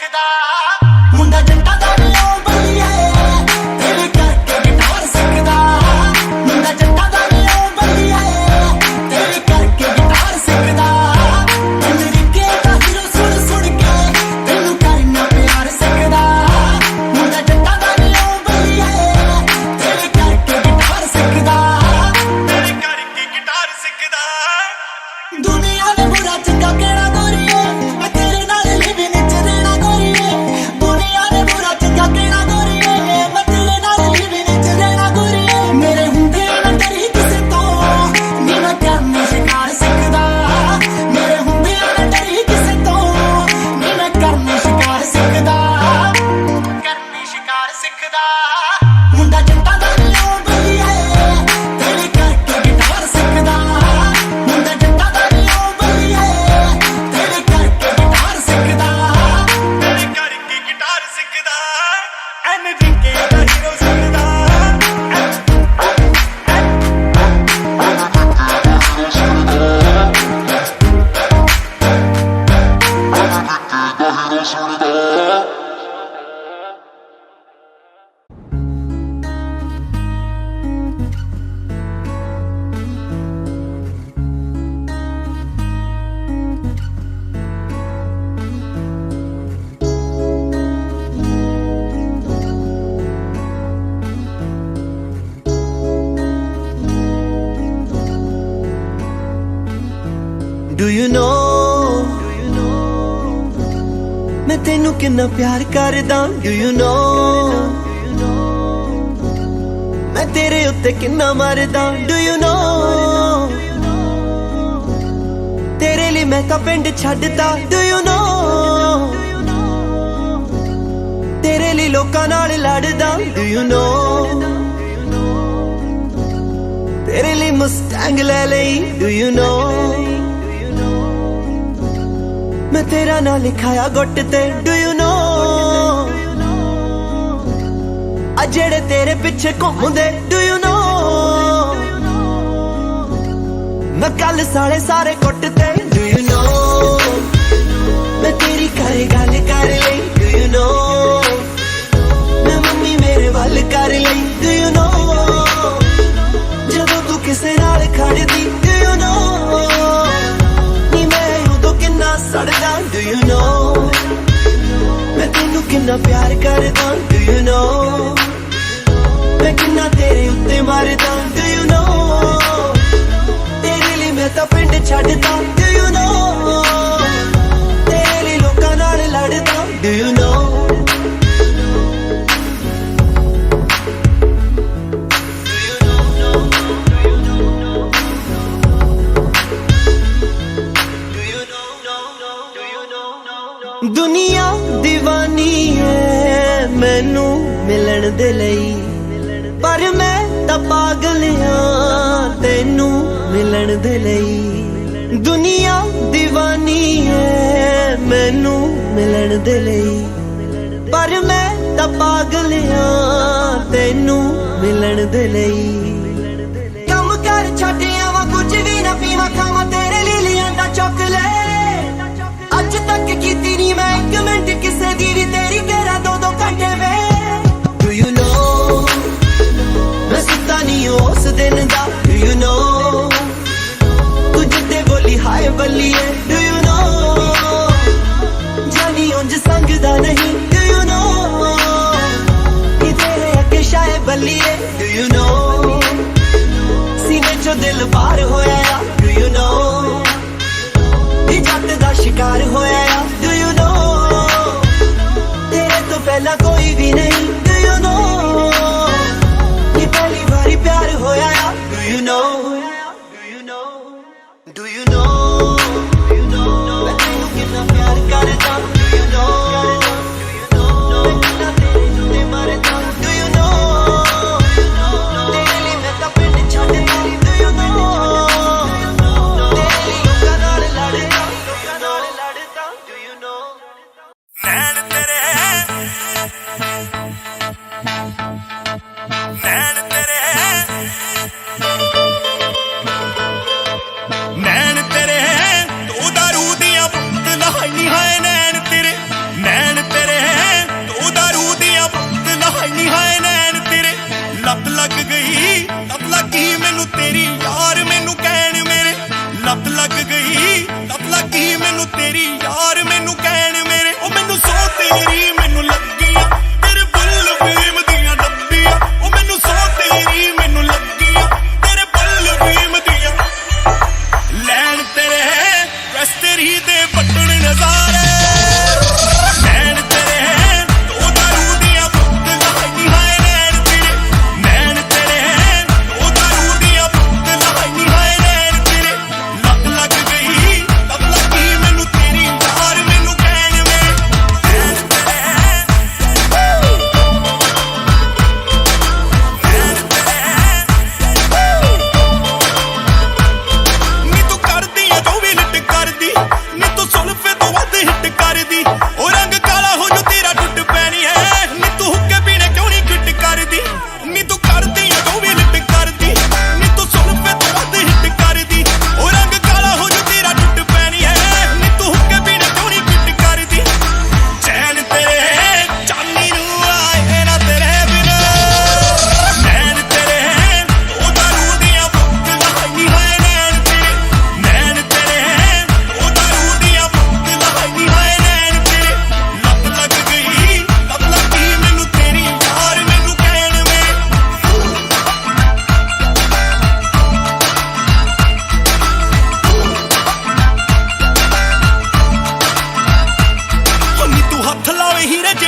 सिखदा मुंडा जट्टा दा नी ओ बलिए तेरे करके गिटार सिखदा मुंडा जट्टा दा नी ओ बलिए तेरे करके गिटार सिखदा अमरीके दा हीरो सुन सुन के तेनू करना प्यार सिखदा मुंडा जट्टा दा नी ओ बलिए तेरे करके गिटार सिखदा दुनिया ने बुरा चंगा कहना गोरिए मैं तेरे नाल लिविंग विच रहना गोरिए दुनिया ने बुरा चंगा कहना गोरिए मैं तेरे नाल लिविंग विच रहना गोरिए मेरे हुंदे ना डरी किसे तो नी मैं करने शिकार सिखदा मेरे हुंदे ना डरी किसे तो नी मैं करने शिकार सिखदा मुंडा जट्टा दा नी ओ बलिए तेरे करके गिटार सिखदा मुंडा जट्टा दा नी ओ बलिए तेरे करके गिटार सिखदा एनर्जी दा हीरो सिखदा Do you know मैं तेनू किन्ना प्यार करदा Do you know मैं तेरे उत्ते किन्ना मरदा Do you know तेरे लिए मैं तां पिंड छड्डदा Do you know तेरे लिए लोकां नाल लड़दा Do you know तेरे लिए मुस्टैंग ले लई Do you know मैं तेरा ना लिखाया गुट ते डू यू नो आ जेड़े तेरे पिछे घूमदे डू यू नो मैं कल साले सारे कुट ते डू यू नो मैं तेरी घर गल कर लई डू यू नो मैं मम्मी मेरे वल कर लई डू यू नो जदों तू किसे नाल खड़दी डू यू नो सड़दा Do you know मैं तेनू किन्ना प्यार करदा Do you know मैं किन्ना तेरे उत्ते मरदा Do you know तेरे लिए मैं तां पिंड छड्डदा Do you know तेरे लिए लोकां नाल लड़दा Do you know दुनिया दीवानी है मैनू मिलन दे लई पर मैं तां पागल हां तैनू मिलन दे लई दुनिया दीवानी है मैनू मिलन दे लई पर मैं तां पागल हां तैनू मिलन दे लई कम कर छड्ड आवां कुछ भी ना पीवां खावां तेरे लिए लियांदा चॉकलेट अज तक कीती नी मैं एक मिनट किसे दी भी तेरी करा दो घंटे वे Do you know मैं सुता नहीं उस दिन दा Do you know तू जिद्दे बोली हाय बल्लिए Do you know जानी उंज संग दा नहीं Do you know कि तेरे अगे शाये बल्लिए Do you know सीने चो दिल बाहर होया Do you know जट दा शिकार होया Do you know तेरे तो पहला कोई भी नहीं Do you know ये पहली बारी प्यार होया Do you know Do you know मैं तेनू किन्ना प्यार करदा Do you know मैं किन्ना तेरे उत्ते मरदा Do you know तेरे लिए मैं तां पिंड छड्डदा Do you know तेरे लिए लोकां नाल लड़दा Do you know नैन तेरे नैन तेरे तू दारू दियां बोतलां हाई हाय नैन तेरे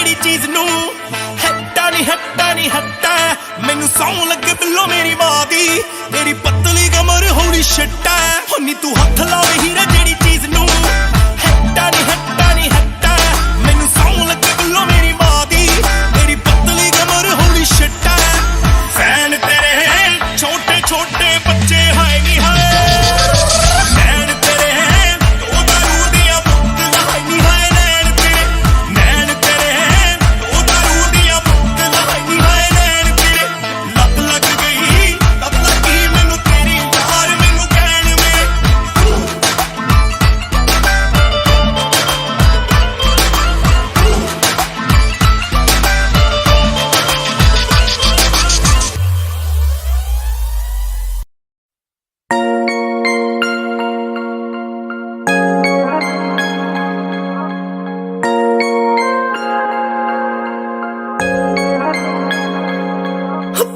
ਜਿਹੜੀ ਚੀਜ਼ ਨੂੰ ਹੱਟਾ ਨਹੀਂ ਹੱਟਾ ਮੈਨੂੰ ਸੌਂ ਲੱਗੇ ਬਿੱਲੋ ਮੇਰੀ ਮਾਂ ਦੀ ਤੇਰੀ ਪਤਲੀ ਕਮਰ ਹੌਲੀ ਛੱਟਾ ਹੁੰਨੀ ਤੂੰ ਹੱਥ ਲਾਵੇ ਹੀਰਾ ਜਿਹੜੀ ਚੀਜ਼ ਨੂੰ ਹੱਟਾ ਨਹੀਂ ਹੱਟਾ ਮੈਨੂੰ ਸੌਂ ਲੱਗੇ ਬਿੱਲੋ ਮੇਰੀ ਮਾਂ ਦੀ ਤੇਰੀ ਪਤਲੀ ਕਮਰ ਹੌਲੀ ਛੱਟਾ ਫੈਨ ਤੇਰੇ ਛੋਟੇ ਛੋਟੇ ਬੱਚੇ ਹਾਏ ਨੀ ਹਾਏ ਨੈਣ ਤੇਰੇ ਦੋ ਦਾਰੂ ਦੀਆਂ ਬੋਤਲਾਂ ਹਾਏ ਨੀ ਹਾਏ ਨੈਣ ਤੇਰੇ ਦੋ ਦਾਰੂ ਦੀਆਂ ਬੋਤਲਾਂ ਹਾਏ ਨੀ ਹਾਏ ਨੈਣ ਤੇਰੇ ਲੱਤ ਲੱਗੀ ਮੈਨੂੰ ਤੇਰੀ ਯਾਰ ਮੈਨੂੰ ਕਹਿਣ ਵੇ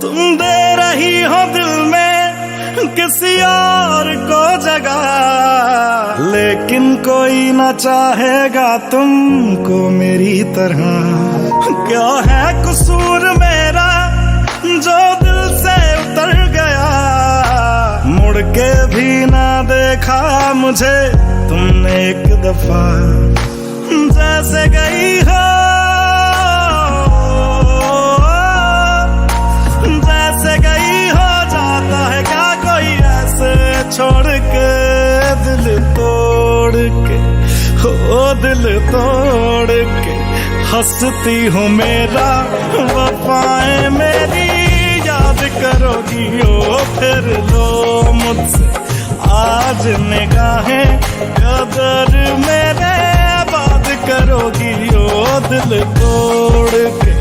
तुम दे रही हो दिल में किसी और को जगह लेकिन कोई न चाहेगा तुमको मेरी तरह क्या है कसूर मेरा जो दिल से उतर गया मुड़ के भी ना देखा मुझे तुमने एक दफा जैसे गई हो जैसे गई हो जाता है क्या कोई ऐसे छोड़ के दिल तोड़ के हो दिल तोड़ के हंसती हूँ मेरा वफाएं मेरी याद करोगी ओ फिर लो मुझसे आज निगाहें कदर मेरे बात करोगी ओ दिल तोड़ के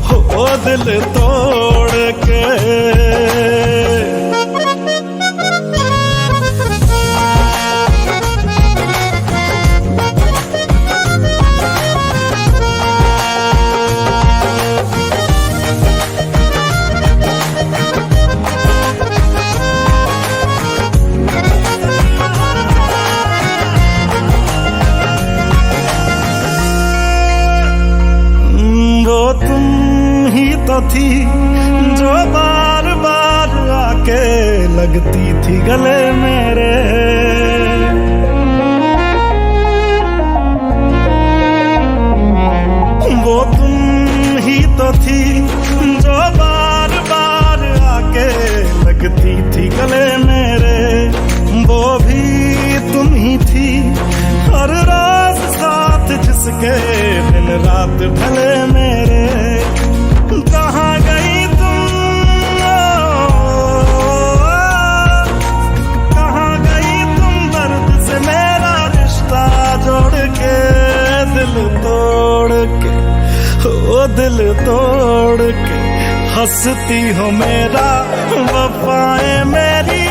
हो दिल तोड़ के वो तुम ही तो थी जो बार बार आके लगती थी गले मेरे वो तुम ही तो थी जो बार बार आके लगती थी गले मेरे वो भी तुम ही थी हर रोज साथ जिसके दिन रात ढले मेरे कहाँ गई तुम कहाँ गई तुम दर्द से मेरा रिश्ता जोड़ के दिल तोड़ के ओ दिल तोड़ के हंसती हो मेरा वफाएं मेरी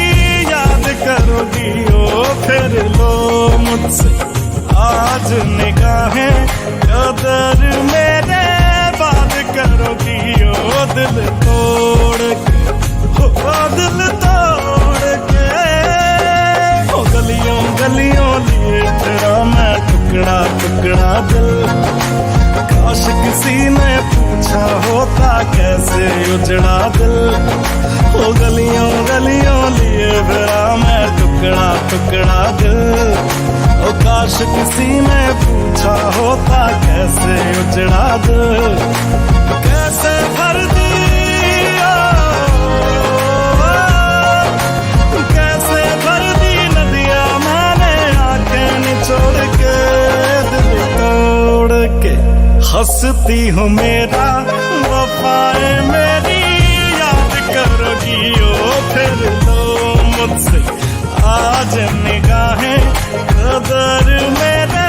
याद करोगी ओ फिर लो मुझसे आज निगाहें कदर मेरे बात करोगी ओ दिल तोड़ के ओ दिल तोड़ के ओ गलियों गलियों लिए तेरा मैं टुकड़ा टुकड़ा दिल काश किसी ने पूछा होता कैसे उजड़ा दिल ओ गलियों गलियों लिए तेरा मैं टुकड़ा टुकड़ा दिल ओ काश किसी ने पूछा होता कैसे उजड़ा दिल कैसे भर दिया कैसे भर दी नदियां मैंने आंखें निचोड़ के दिल तोड़ के हंसती हूँ मेरा वफाएं मेरी याद करोगी ओ फिर लो मुझसे आज निगाहें कदर मेरे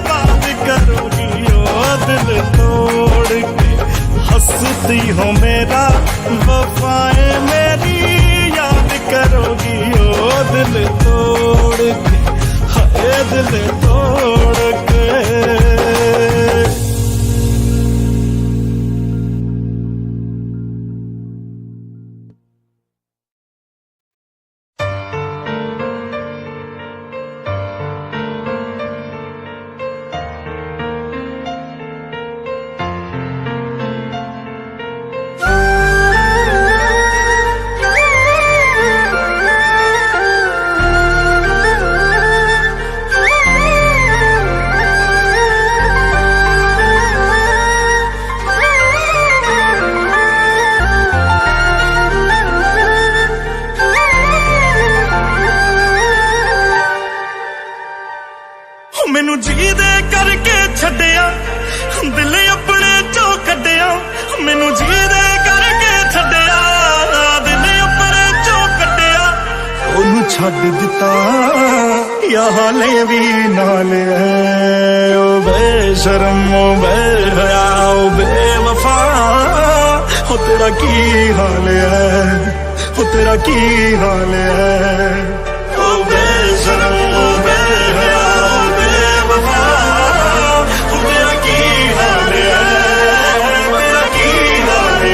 बात करोगी ओ दिल तोड़ के हंसती हो मेरा वफाएं मेरी याद करोगी ओ दिल तोड़ के हाय दिल तोड़ के मैनू जीदे करके छड्डिया दिल उपर चो कट्टिया ओनू छड्ड दिता या हाले भी नाल है ओ बेशरम ओ बेहया ओ बेवफा हो तेरा की हाल है हो तेरा की हाल है ओ बेशरम ओ बेहया ओ बेवफा हो तेरा की हाल है तेरा की हाल है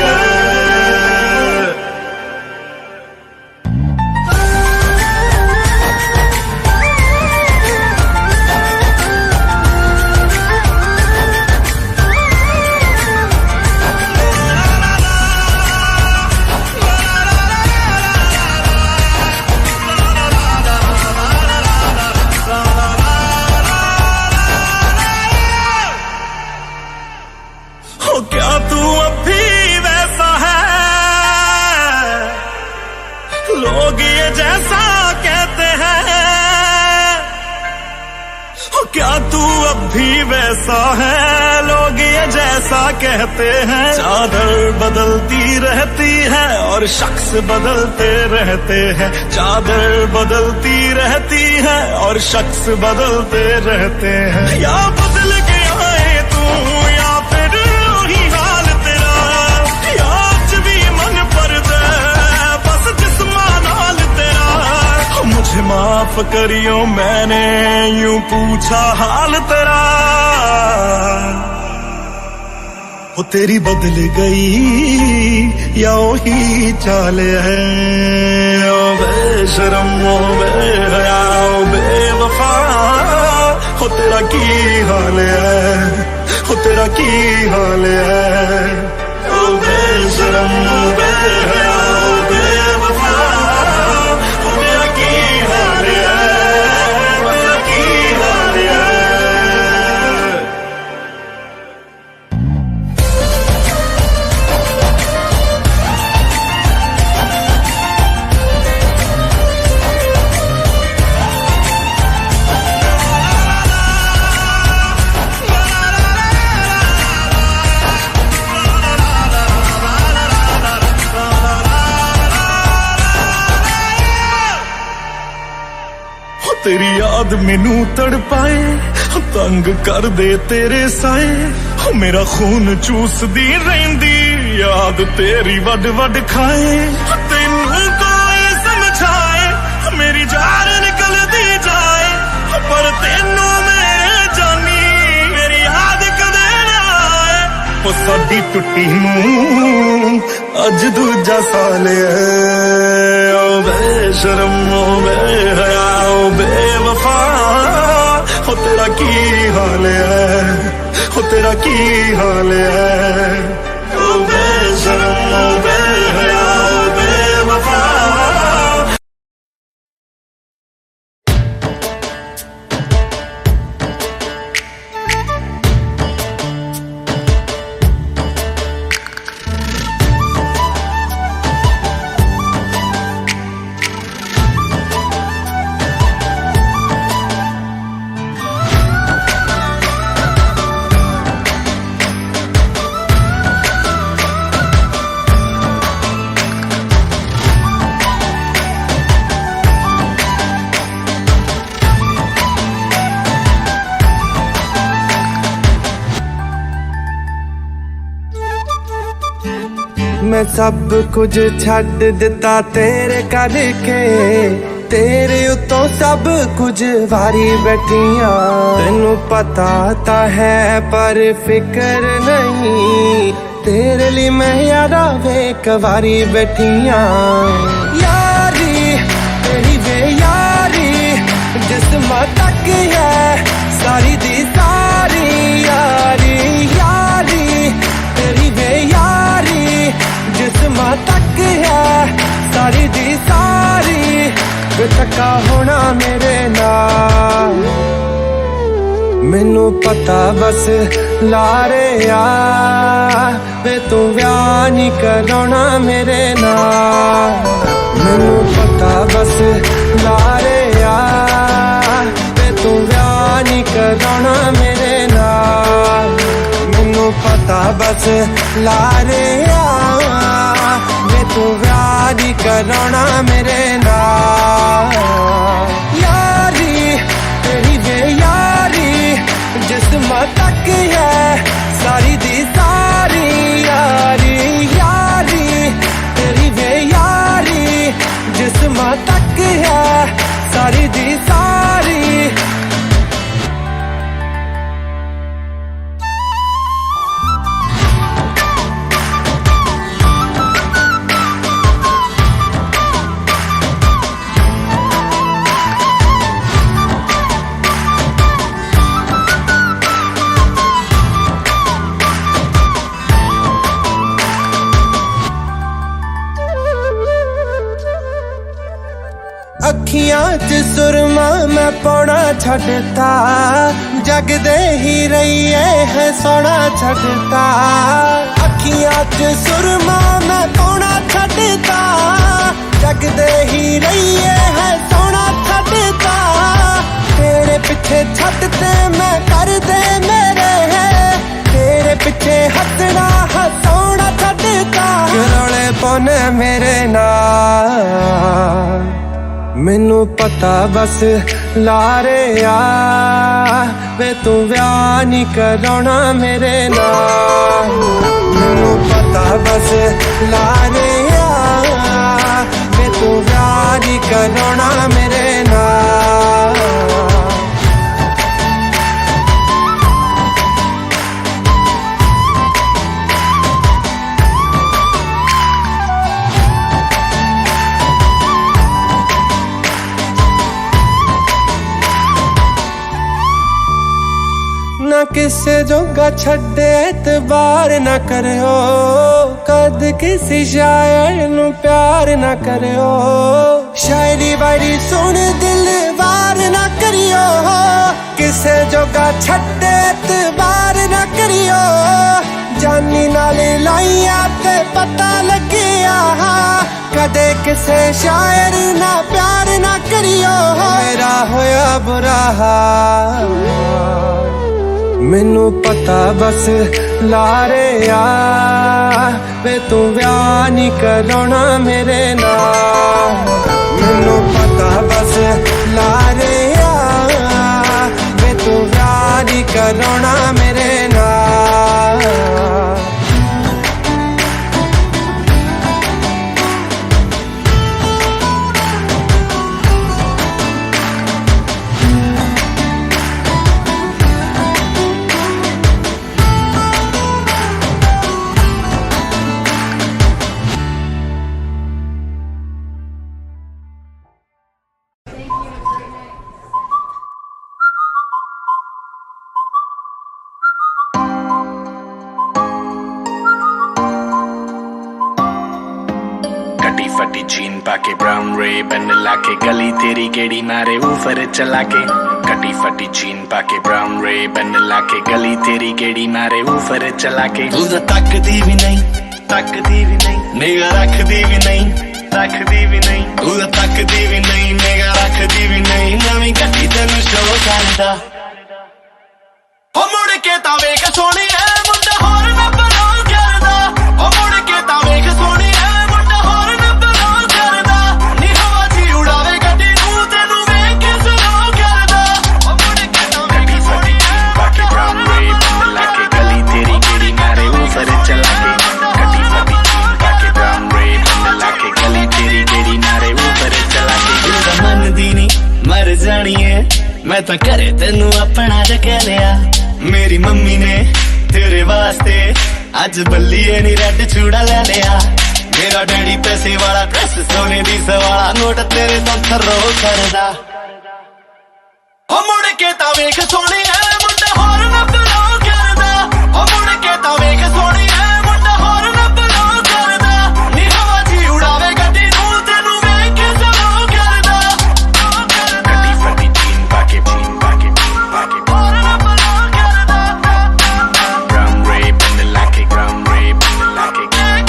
क्या तू अब भी वैसा है लोग ये जैसा कहते हैं क्या तू अब भी वैसा है लोग ये जैसा कहते हैं चादर बदलती रहती है और शख्स बदलते रहते हैं चादर बदलती रहती है और शख्स बदलते रहते हैं या बदल के आए तू या फिर वही हाल तेरा या आज भी मन पर दे बस जिस्मा नाल तेरा मुझे माफ करियो मैंने यूं पूछा हाल तेरा वो तेरी बदल गई या वही चाल है ओ बेशरम ओ बेहया ओ बेवफा हो तेरा की हाल है हो तेरा की हाल है ओ बेशरम ओ बेहया ओ बेवफा हो तेरा की हाल है तेरा की हाल है तेरी याद मैनू तड़पाए तंग कर दे तेरे साए मेरा खून चूसदी रहिंदी याद तेरी वड वड खाए तेनू कोई समझाए मेरी जान निकल दी जाए पर तेनू मैं जानी मेरी याद कदे ना आए ओ साडी टुट्टी नू अज दूजा साल है ओ बेशरम ओ बेहया ओ बेवफा हो तेरा की हाल है हो तेरा की हाल है ओ बेशरम ओ बेहया ओ बेवफा मैं सब कुछ छड्ड दिता तेरे करके तेरे उतों सब कुछ वारी बैठियां तेनू पता ता है पर फिक्र नहीं तेरे लिए मैं यारा वे कवारी बैठियां यारी तेरी वे यारी जिस्म तक है सारी दी सारी यारी यारी तेरी वे यारी जिस्म तक है सारी दी सारी बेतका होना मेरे नाल मैनू पता बस लारे यार वे तू व्याह नहीं कराना मेरे नाल मैनू पता बस लारे यार वे तू व्याह नहीं कराना मेरे नाल मैनू पता बस लारे वे तू व्याह नी कराना मेरे नाल यारी तेरी वे यारी जिस्म तक है सारी दी सारी यारी यारी तेरी वे यारी जिस्म तक है सारी दी सारी अखियां च सुरमा मैं पौना छड़ता जगदे ही रहिए है सोना छड़ता अखियां च सुरमा मैं पौना छड़ता जगदे ही रहिए है सोना छड़ता तेरे पीछे छड़ते मैं कर दे मेरे है तेरे पीछे हंसना हंसौना छड़ता रोले पौने मेरे नाल मैनू पता बस लारे वे तू व्याह नी कराना मेरे नाल मैनू पता बस लारे वे तू व्याह नी कराना मेरे नाल ना किसे जोगा छड़े एतबार ना करो कद किसी शायर नू प्यार ना करो शायरी वायरी सुन दिल वार ना करियो किसे जोगा छड़े एतबार ना करियो जानी नाले लाइया ते पता लगिया कदे किसे शायर ना प्यार ना करियो मेरा होया बुरा हाल मैनू पता बस लारे वे तू व्याह नी कराना मेरे नाल मैनू पता बस लारे वे तू व्याह नी कराना मेरे नाल फटी जीन पाके ब्राउन रे बन लाके गली तेरी गेड़ी मारे ऊपर चला के कटी फटी जीन पाके ब्राउन रे बन लाके गली तेरी गेड़ी मारे ऊपर चला के तू तो तकदी भी नहीं निगाह रखदी भी नहीं तू तो तकदी भी नहीं निगाह रखदी भी नहीं नवीं कटी तेनू शो करदा ओ मुड़ के तां वेख सोहणी ऐ मुंडा होर ना बलां करदा ओ मुड़ के तां वेख सोहणी ऐ मर जानी है मैं तो करे तेनू अपना जगह लिया मेरी मम्मी ने तेरे वास्ते अज बल्लिए नी रेड चूड़ा ले लिया मेरा डैडी पैसे वाला ड्रेस सोने दी सवाला नोट तेरे तो थरो करदा ओ मुड़ के तां वेख सोहणी ऐ मुंडा होर ना बलां करदा ओ मुड़ के तां वेख सोहणी ऐ मुंडा होर ना बलां करदा नी हवा जी उड़ावे गड्डी नू तेनू वेख के सलाम करदा कटी फटी जीन पाके होर ना बलां करदा ब्राउन रे बन लाके वेख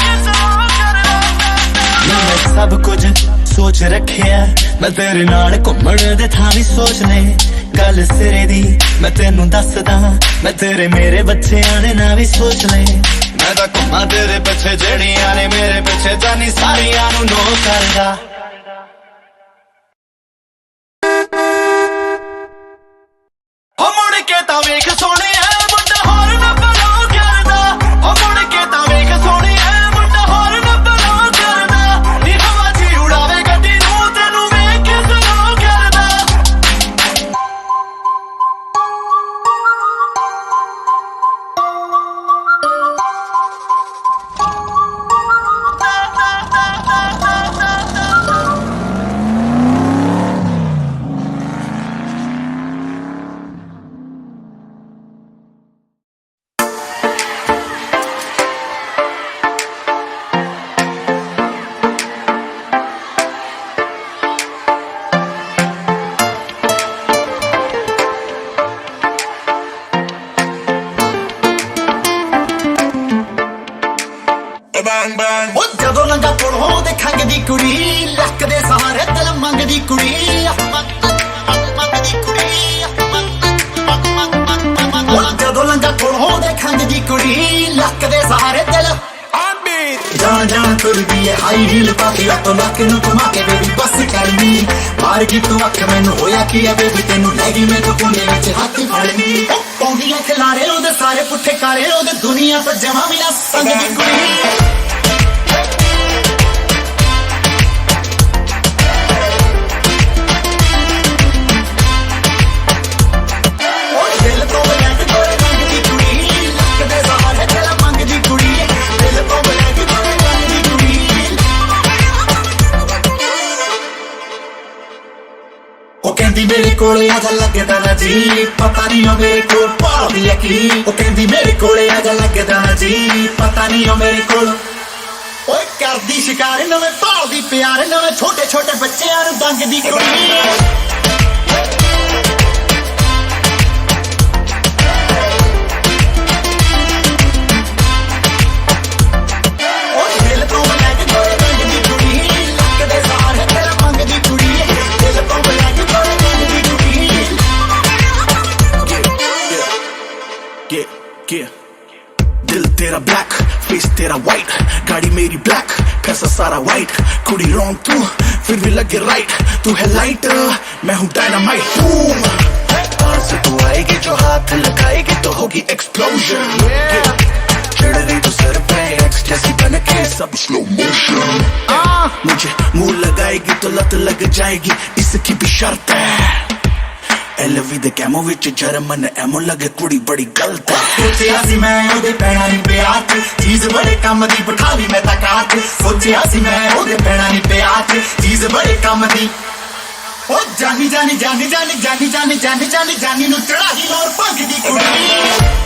के सलाम करदा मैं सब कुछ ਸੋਚ ਰੱਖਿਆ ਮੈਂ ਤੇਰੇ ਨਾਲ ਘੁੰਮਣ ਦੇ ਥਾਂ ਵੀ ਸੋਚ ਲੈ ਗੱਲ ਸਿਰੇ ਦੀ ਮੈਂ ਤੈਨੂੰ ਦੱਸਦਾ ਮੈਂ ਤੇਰੇ ਮੇਰੇ ਬੱਚਿਆਂ ਦੇ ਨਾਂ ਵੀ ਸੋਚ ਲੈ ਮੈਂ ਤਾਂ ਘੁੰਮਾਂ ਤੇਰੇ ਪਿੱਛੇ ਜਿਹੜੀਆਂ ਨੇ ਮੇਰੇ ਪਿੱਛੇ ਜਾਨੀ ਸਾਰੀਆਂ ਨੂੰ ਨੋ ਕਰਦਾ ਹੋ ਮੁੜ ਕੇ ਤਾਂ ਵੇਖ ਸੋਹਣਿਆ ਮੁੰਡਾ ਹੋਰ ਨਾ ਬਲੋ ਕਰਦਾ ਹੋ ਮੁੜ ਕੇ ਤਾਂ ਵੇਖ ਸੋਹਣਿਆ ਮੁੰਡਾ ਹੋਰ ਨਾ ਬਲੋ ਕਰਦਾ ਨੀ ਹਵਾ 'ਚ ਉਡਾਵੇ ਗੱਡੀ ਨੂੰ ਤੈਨੂੰ ਵੇਖ ਕੇ ਸਲੋ ਕਰਦਾ ਉਹ ਜਦੋਂ ਲੰਗਾ ਕੋਲੋਂ ਦੇਖਾਂਗੇ ਦੀ ਕੁੜੀ ਲੱਕ ਦੇ ਸਹਾਰੇ ਦਿਲ ਮੰਗਦੀ ਕੁੜੀ ਮੰਗਦੀ ਕੁੜੀ ਉਹ ਜਦੋਂ ਲੰਗਾ ਕੋਲੋਂ ਦੇਖਾਂਗੇ ਦੀ ਕੁੜੀ ਲੱਕ ਦੇ ਸਹਾਰੇ ਦਿਲ ਜਾਣ ਜਾਣ ਤੁਰਦੀ ਏ ਹਾਈ ਹੀਲ ਪਾ ਕੇ ਤੋਂ ਲੱਕ ਨੂੰ ਘੁਮਾ ਕੇ ਬੇਬੀ ਬਸ ਕਰਨੀ ਮਾਰ ਗਈ ਤੂੰ ਅੱਖ ਮੈਨੂੰ ਹੋਇਆ ਕੀ ਆ ਬੇਬੀ ਤੈਨੂੰ ਲੈ ਗਈ ਮੈਂ ਕੋਨੇ ਵਿੱਚ ਹੱਥ ਫੜਨੀ ਪਾਉਂਦੀਆਂ ਖਿਲਾਰੇ ਉਹਦੇ ਸਾਰੇ ਪੁੱਠੇ ਕਾਲੇ ਉਹਦੇ ਦੁਨੀਆ ਤੋਂ ਜਮਾ ਵੀ ਨਾ ਸੰਗ ਦੀ ਕੁੜੀ ਉਹ ਕਹਿੰਦੀ ਮੇਰੇ ਕੋਲੇ ਆ ਜਾ ਲੱਗਦਾ ਨਾ ਜੀ ਪਤਾ ਨਹੀਂ ਉਹ ਮੇਰੇ ਕੋਲ ਭਾਲਦੀ ਆ ਕੀ ਉਹ ਕਹਿੰਦੀ ਮੇਰੇ ਕੋਲੇ ਆ ਜਾ ਲੱਗਦਾ ਨਾ ਜੀ ਪਤਾ ਨਹੀਂ ਉਹ ਮੇਰੇ ਕੋਲ ਓਏ ਕਰਦੀ ਸ਼ਿਕਾਰ ਨਵੇਂ ਭਾਲਦੀ ਪਿਆਰ ਨਵੇਂ ਛੋਟੇ ਛੋਟੇ ਬੱਚਿਆਂ ਨੂੰ ਦੰਗਦੀ ਕੁੜੀ दिल तेरा ब्लैक फेस तेरा वाइट गाड़ी मेरी ब्लैक पैसा सारा वाइट कुड़ी रॉन्ग तू फिर भी लगे राइट तू है लाइट मैं हूँ डायनामाइट बूम पास तू आएगी जो हाथ लगाएगी तो होगी एक्सप्लोजन चढ़ रही तो सर पे एक्स जैसी बन के सब स्लो मोशन मुझे मुंह लगाएगी तो लत लग जाएगी इसकी भी शर्त है LV ਦੇ ਕੈਮੋ ਵਿੱਚ ਜਰਮਨ ਐਮੋ ਲੱਗੇ ਕੁੜੀ ਬੜੀ ਗਲਤ ਹੈ ਸੋਚਿਆ ਸੀ ਮੈਂ ਉਹਦੇ ਪੈਣਾ ਨਹੀਂ ਪਿਆ ਚੀਜ਼ ਬੜੇ ਕੰਮ ਦੀ ਬਿਠਾ ਲਈ ਮੈਂ ਤਾਂ ਕਾਟ ਸੋਚਿਆ ਸੀ ਮੈਂ ਉਹਦੇ ਪੈਣਾ ਨਹੀਂ ਪਿਆ ਚੀਜ਼ ਬੜੇ ਕੰਮ ਦੀ ਉਹ ਜਾਨੀ ਜਾਨੀ ਜਾਨੀ ਜਾਨੀ ਜਾਨੀ ਜਾਨੀ ਜਾਨੀ ਜਾਨੀ ਜਾਨੀ ਨੂੰ ਚੜਾਹੀ ਲੋਰ ਭੰਗ ਦੀ ਕੁੜੀ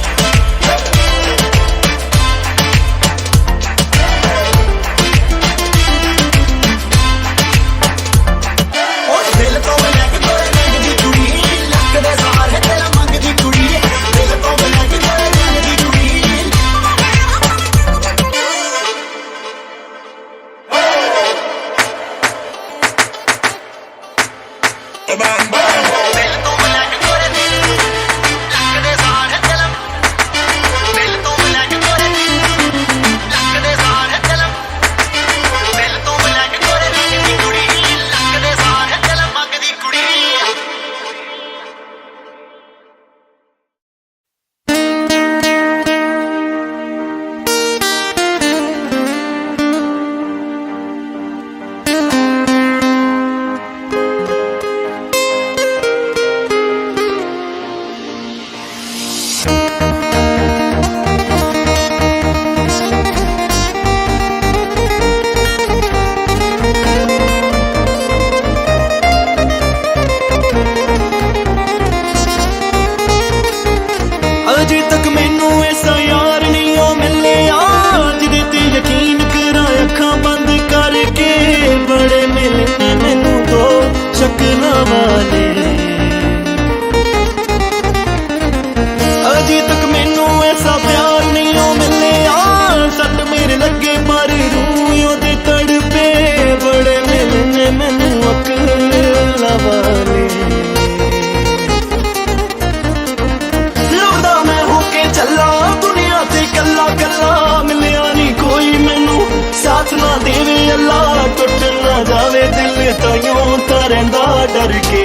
ਤਾਈਓ ਤਾਂ ਰਹਿੰਦਾ ਡਰ ਕੇ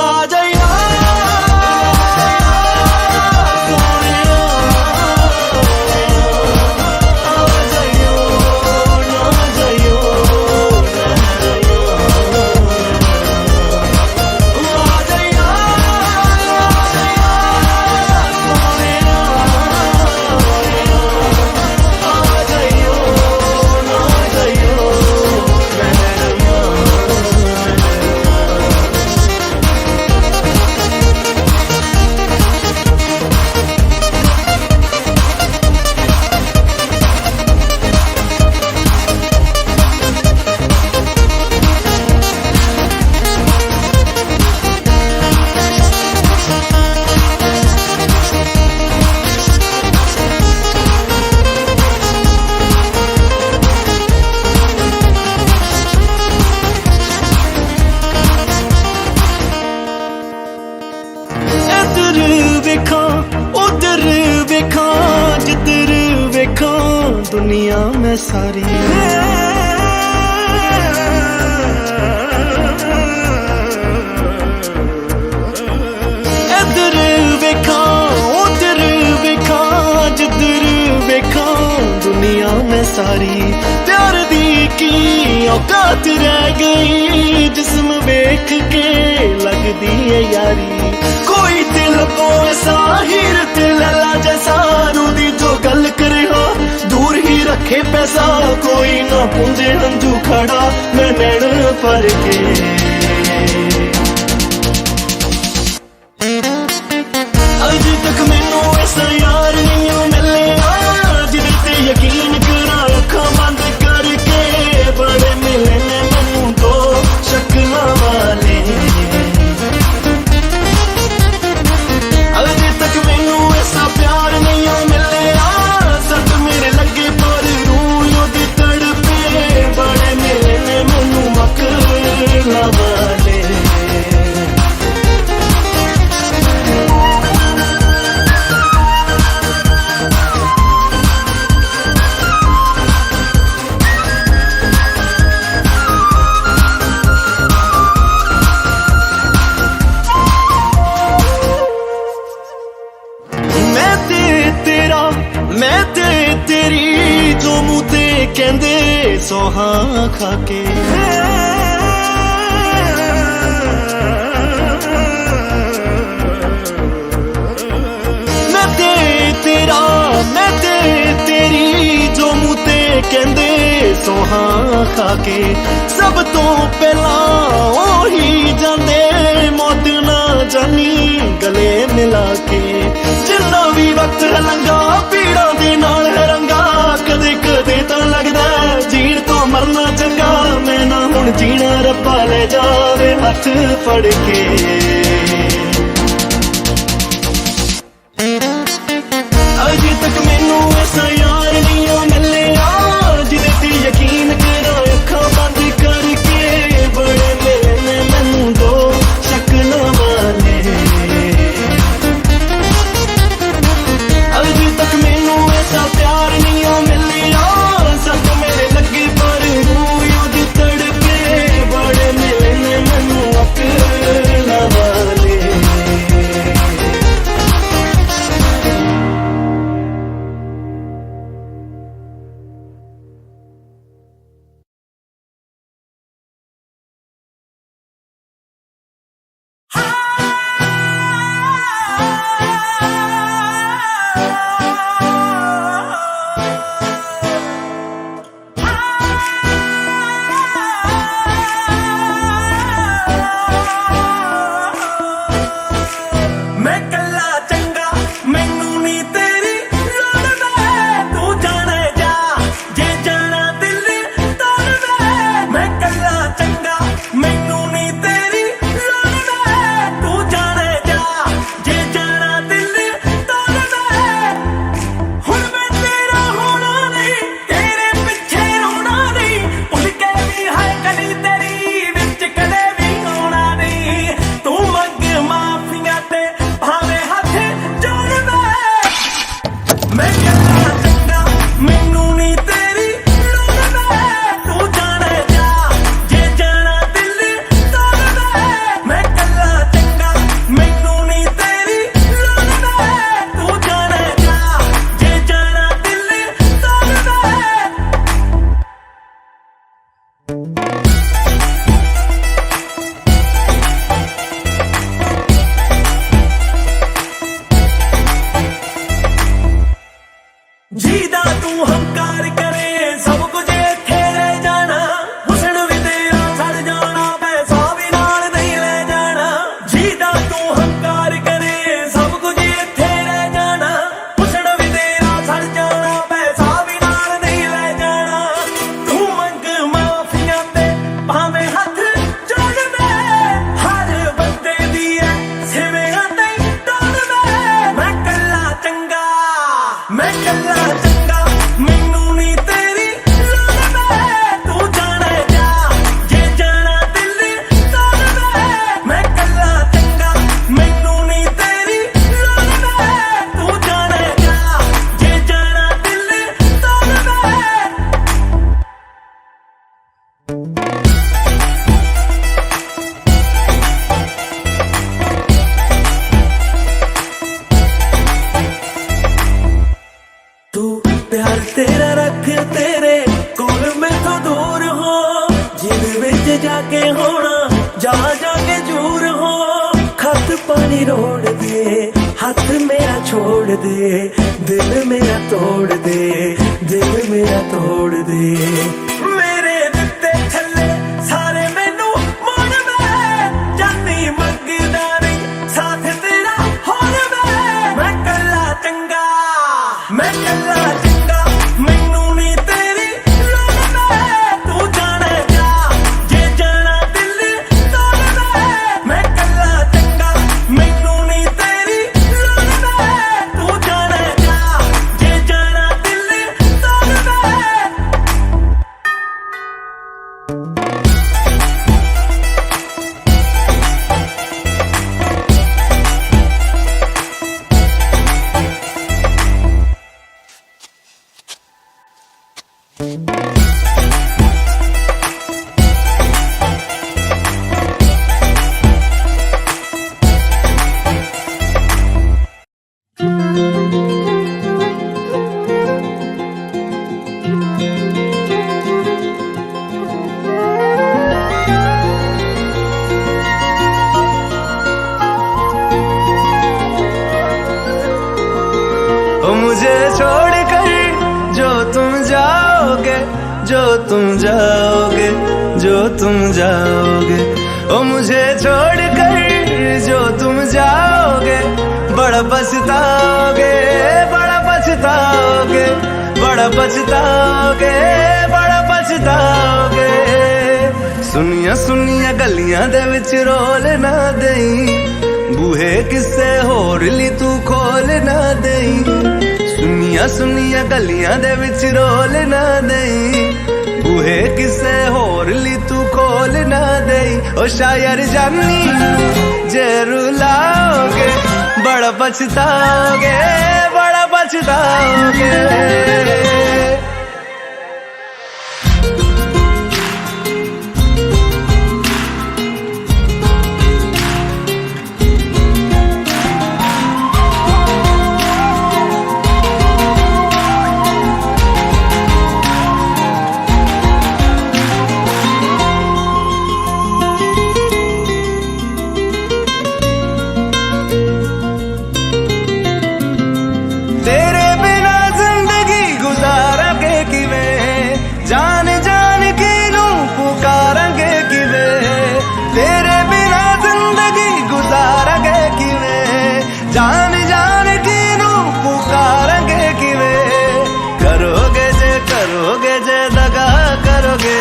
ਆ ਜਾਈਓ उधर वेखा जिधर वेखा दुनिया में सारी इधर वेखा उधर वेखा जिधर वेखा दुनिया में सारी प्यार दी की औकात रह गई जिस्म वेख के लगदी है यारी कोई दिल को ऐसा हीर दिल ला जैसा रूदी जो गल करे हो दूर ही रखे पैसा कोई ना पूंजे हंजू खड़ा मैं नैन पर के अज तक मैनू ऐसा यार नहीं मिले जिदे ते यकीन करा अखां बंद करके बड़े मिले ने मैनू तो शक्लां वाले अजे तक मैनू ऐसा प्यार नहीं मिले सच मेरे लगे पर रूह दी तड़पे बड़े मिले ने मैनू मकला वाले मैं ते तेरी जो मुँह ते कहंदे सोहा खाके मैं ते तेरा मैं ते तेरी जो मुँह ते कहंदे सोहा खाके सब तो पहला ओही जांदे मौत ना जानी गले मिला के जिन्ना भी वक्त है लंघा पीड़ा दे नाल है रंगा कदे कदे तो लगदा जीण तो मरना चंगा मैं ना हुण जीना रब्बा ले जावे हथ फड़ के अजे तक मैनू ऐसा यार नहीं मिले जिदे ते यकीन करा अखां बंद करके बड़े मिले ने मैनू दो शक्लां वाले अजे तक मैनू ऐसा प्यार नहीं मिलिया सच मेरे लगे पर रूह दी तड़पे बड़े मिले ने मैनू अकला वाले तू हंकार करे सब कुछ इत्थे रह जाना हुस्न भी तेरा सड़ जाना पैसा भी नाल नहीं ले जाना जीदा तू हंकार करे सब कुछ इत्थे रह जाना हुस्न भी तेरा सड़ जाना पैसा भी नाल नहीं ले जाना तू मंग माफिया ते भावें हथ जोड़ दे हर बंदे दी है सिवियां ते तोड़ दे मैं कल्ला चंगा मैनू नी तेरी लोड़ वे तू जाने जा जे जाना दिल तोड़ दे मैं कल्ला चंगा मैनू नी तेरी लोड़ वे तू जाने जा जे जाना दिल तोड़ दे तू प्यार तेरा रख तेरे कोल में तो दूर हो जिद विच जाके होना जा जाके जूर हो खत पानी रोड़ दे हाथ मेरा छोड़ दे दिल मेरा तोड़ दे दिल मेरा तोड़ दे मेरे दिते थल्ले सारे मैनू मोड़ वे जानी मंगदा नहीं साथ तेरा होर वे मैं कल्ला चंगा मैनू नी तेरी लोड़ वे तू जाने जा जे जाना दिल तोड़ दे मैं कल्ला चंगा मैनू नी तेरी लोड़ वे तू जाने जा जे जाना दिल तोड़ दे ओ मुझे छोड़ कर जो तुम जाओगे जो तुम जाओगे जो तुम जाओगे ओ मुझे छोड़ कर जो तुम जाओगे बड़ा पछताओगे बड़ा पछताओगे बड़ा पछताओगे बड़ा पछताओगे सुनिया सुनिया गलियां दे विच रोल ना देई बूहे किसे होर ली तू खोल ना देई सुनिया सुनिया गलियां दे विच रोल ना देई बूहे किसे होर ली तू खोल ना देई ओ शायर जानी जे रुलाओगे बड़ा पछताओगे बड़ा पछताओगे तेरे बिना जिंदगी गुजारांगे किवें जान जान के नू पुकारांगे किवें तेरे बिना जिंदगी गुजारांगे किवें जान जान के नू पुकारांगे किवें करोगे जे दगा करोगे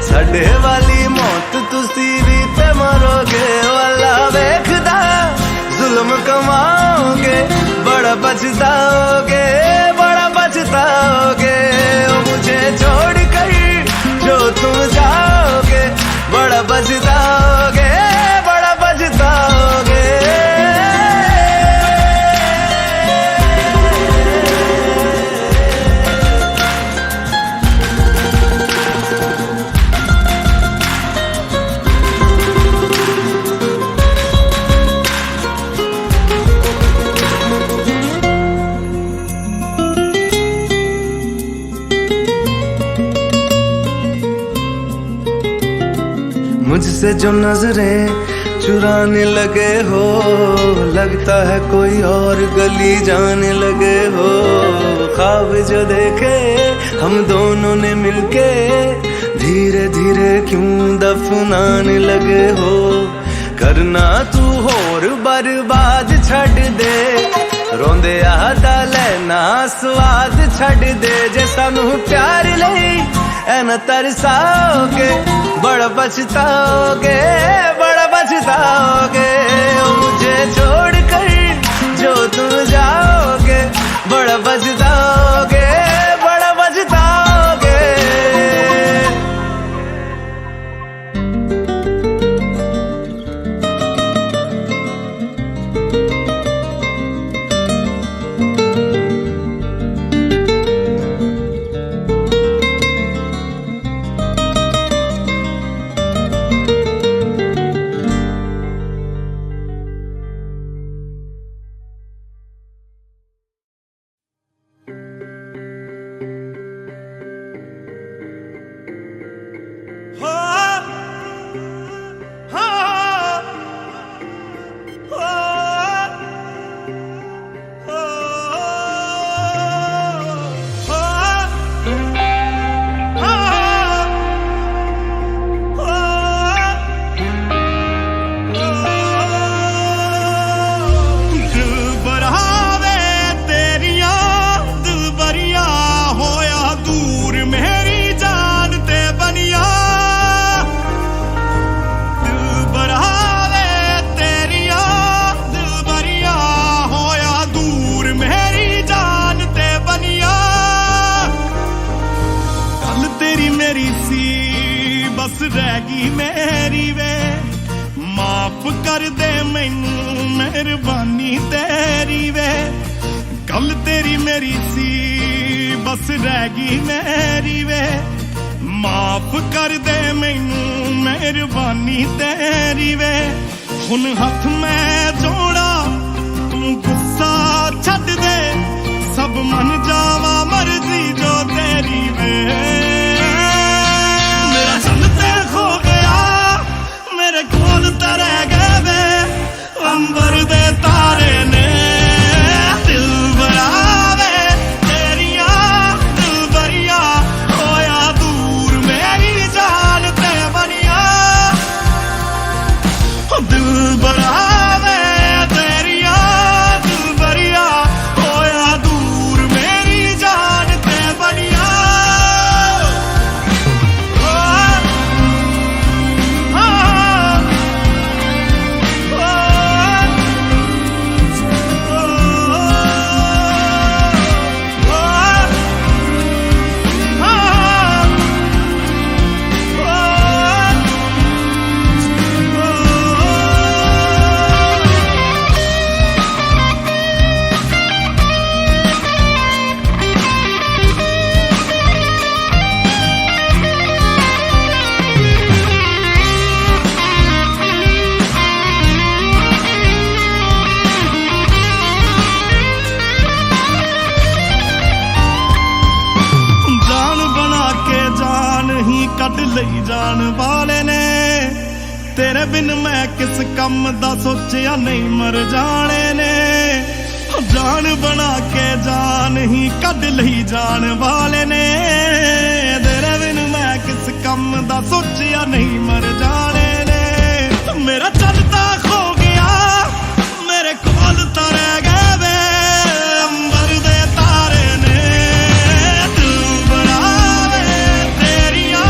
साडे वाली मौत तुसी भी ते मरोगे वाला वेखदा जुल्म कमाओगे बड़ा पछताओगे बड़ा पछताओगे ओ मुझे छोड़ कर जो तुम जाओगे बड़ा पछताओगे बड़ा पछताओगे मुझसे जो नजरें चुराने लगे हो, लगता है कोई और गली जाने लगे हो। ख्वाब जो देखे हम दोनों ने मिलके, धीरे धीरे क्यों दफनाने लगे हो। करना तू होर बर्बाद छड़ दे, रोंदे आदा लेना स्वाद छड़ दे। जे सानू प्यार लई ऐना तरसाओगे, बड़ा पछताओगे, बड़ा पछताओगे। मुझे छोड़ कर जो तुम जाओगे, बड़ा पछताओगे, बड़ा पछताओगे। सोचिया नहीं मर जाने ने, जान बना के जान ही कद लई जान वाले ने। तेरे बिन मैं किस कम दा सोचिया नहीं मर जाने ने। मेरा चलता खो गया, मेरे कोल तो रह गए वे अंबर दे तारे ने। तू बनावे तेरिया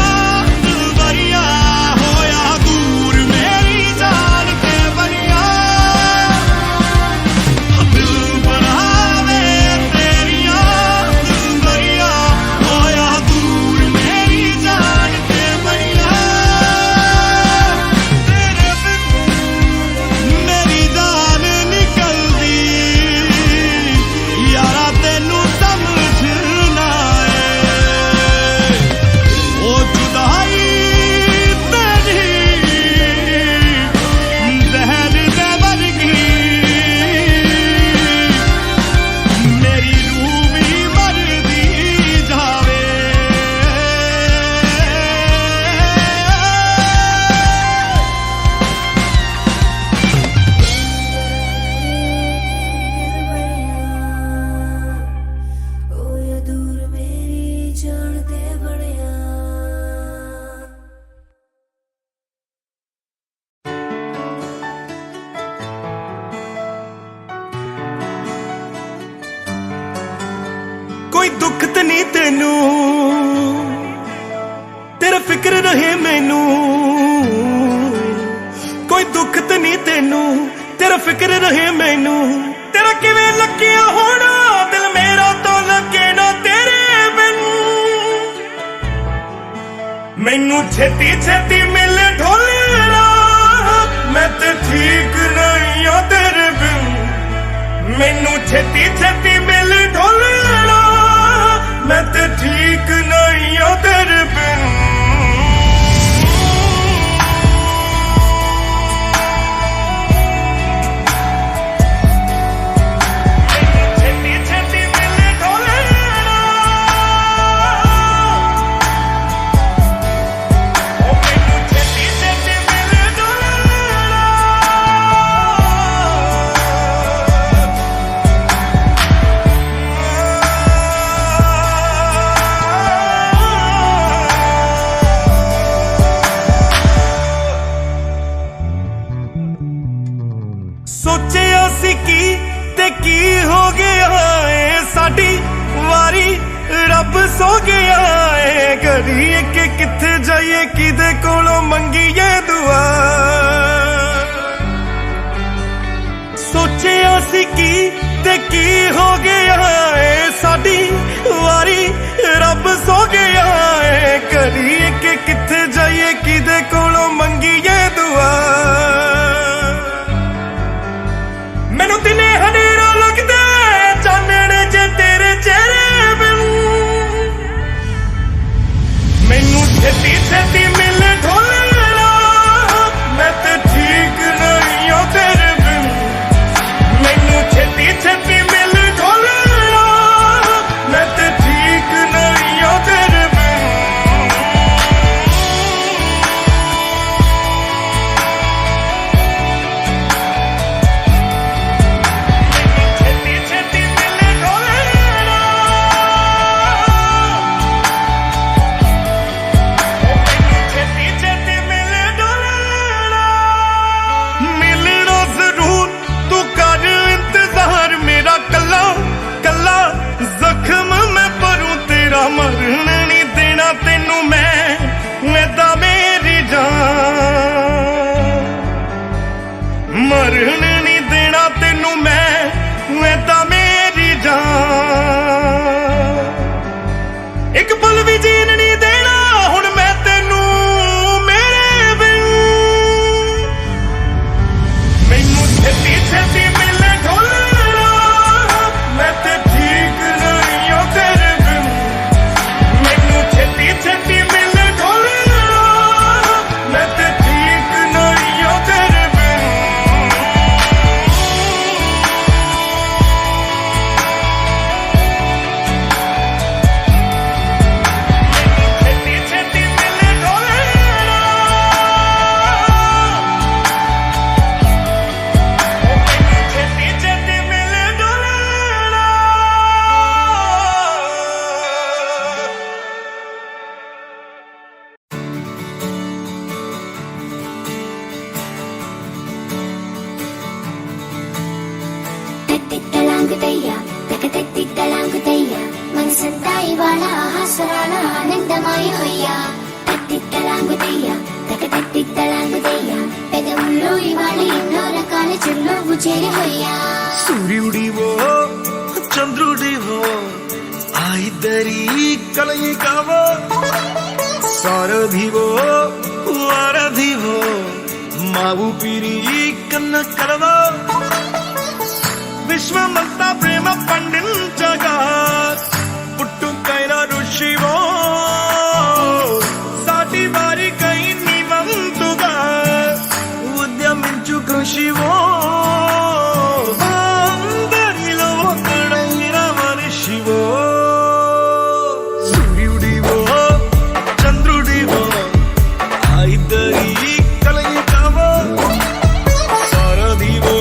दिल बरिया, होया दूर मेरी जान के बनिया। दिल बनावे तेरिया दिल बरिया, होया दूर मेरी जान के बनिया। तेरे बिन दुख नहीं तेनू, तेरा फिक्र रहे मैनू। कोई दुख तो नहीं तेनू, तेरा फिक्र रहे मैनू। तेरा किवें लगिया होना दिल मेरा तो लगे ना तेरे बिन। मैनू छेती छेती मिले ढोलना, मैं ते ठीक नहीं आ तेरे बिन। मैनू छेती छेती मिले ढोलना, मैं ते ठीक नहीं आ तेरे बिन। सोचिया सी की ते की हो गया है, साडी वारी रब सो गया है। करिए कि किथे जाइए किदे कोलों मंगीए दुआ। सोचिया सी की ते की हो गया है, साडी वारी रब सो गया है। करिए कि किथे जाइए किदे कोलों मंगीए दुआ। मैनू दिने हनेरा लगदा चानण जे तेरे चेहरे बिन। मैनू छेती छेती मिले ढोलना, मैं ते ठीक नहीं आ तेरे बिन। मैनू छेती छेती मिले ढोलना, मैं ते ठीक नहीं आ तेरे बिन। मरण नहीं देना तेनू मैं दा मेरी जान। मरण नहीं देना तेनू मैं दा मेरी जान। एक पल भी जीन नहीं देना हुण मैं तेनू मेरे बिन। मैनू छेती छेती मिले ढोलना, मैं ते ठीक नहीं आ तेरे बिन। छेती छेती मिले ढोलना, मैं ते ठीक नहीं आ तेरे बिन। छेती छेती मिले ढोलना, छेती छेती मिले ढोलना। మనసంతాయి వాళ్ళ ఆహాస్వరాల ఆనందమాయ హొయ్యా. తట్టిత్తలాంగుతయ్యా తకతట్టిత్తలాంగుతయ్యా. పెదవుల్లో ఇవాళ ఎన్నో రకాల చిరునవ్వు చేరి హొయ్యా. సూర్యుడివో చంద్రుడివో ఆ ఇద్దరి కలయికవో. సారథివో వారధివో మా ఊపిరి కన్న కలవో. విశ్వమంతా ప్రేమ పండించగా పుట్టుకైన ఋషివో. సాటి వారికై నివంతుగా ఉద్యమించు కృషివో. అందరిలో ఒకడైన మనిషివో. సూర్యుడివో చంద్రుడివో ఆ ఇద్దరి కలయికవో. సారథివో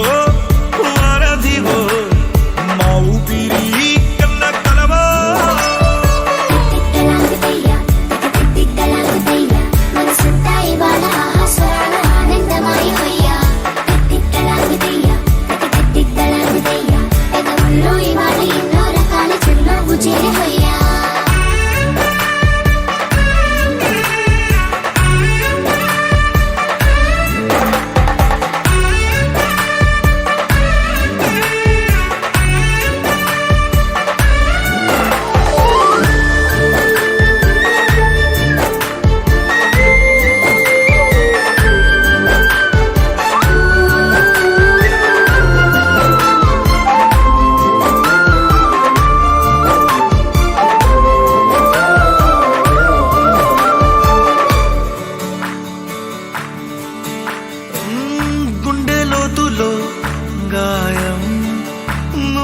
వారధివో మా ఊపిరి కన్న కలవో.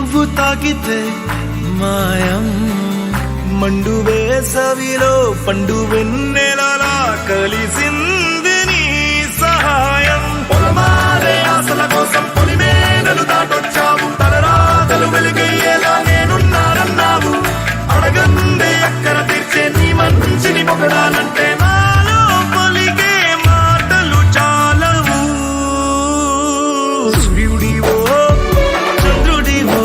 నువ్వు తాకితే మాయం మండు వేసవిలో పండు వెన్నెలలా కలిసింది నీ సహాయం పొలమారే ఆశల కోసం పొలిమేనలు దాటొచ్చావు తలరాతలు వెలుగయ్యేలా నేనున్నానన్నావు అడగందే అక్కర తీర్చే నీ మంచిని పొగడాలంటే నాలో పలికే మాటలు చాలవు సూర్యుడివో చంద్రుడివో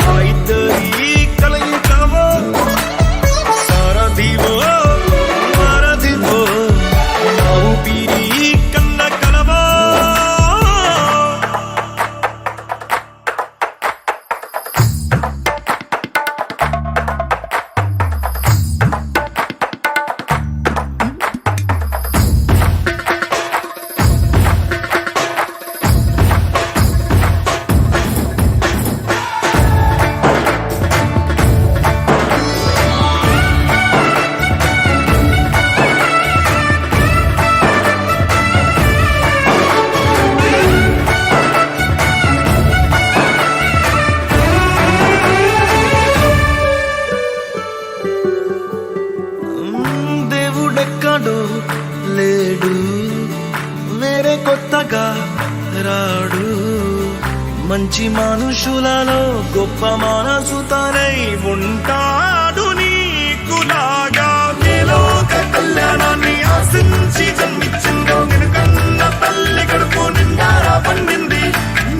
ఆ ఇద్దరి కలయికవో సారథివో వారధివో నా ఊపిరి కన్న కలవో దేవుడెక్కడో లేడు వేరే కొత్తగా రాడు మంచి మనుషులలో గొప్ప మనసు తనై ఉంటాడు నీకులాగా నీలోక కళ్యాణాన్ని ఆశించి జన్మించిందో నిన్నుకన్న తల్లి కడుపు నిండారా పండింది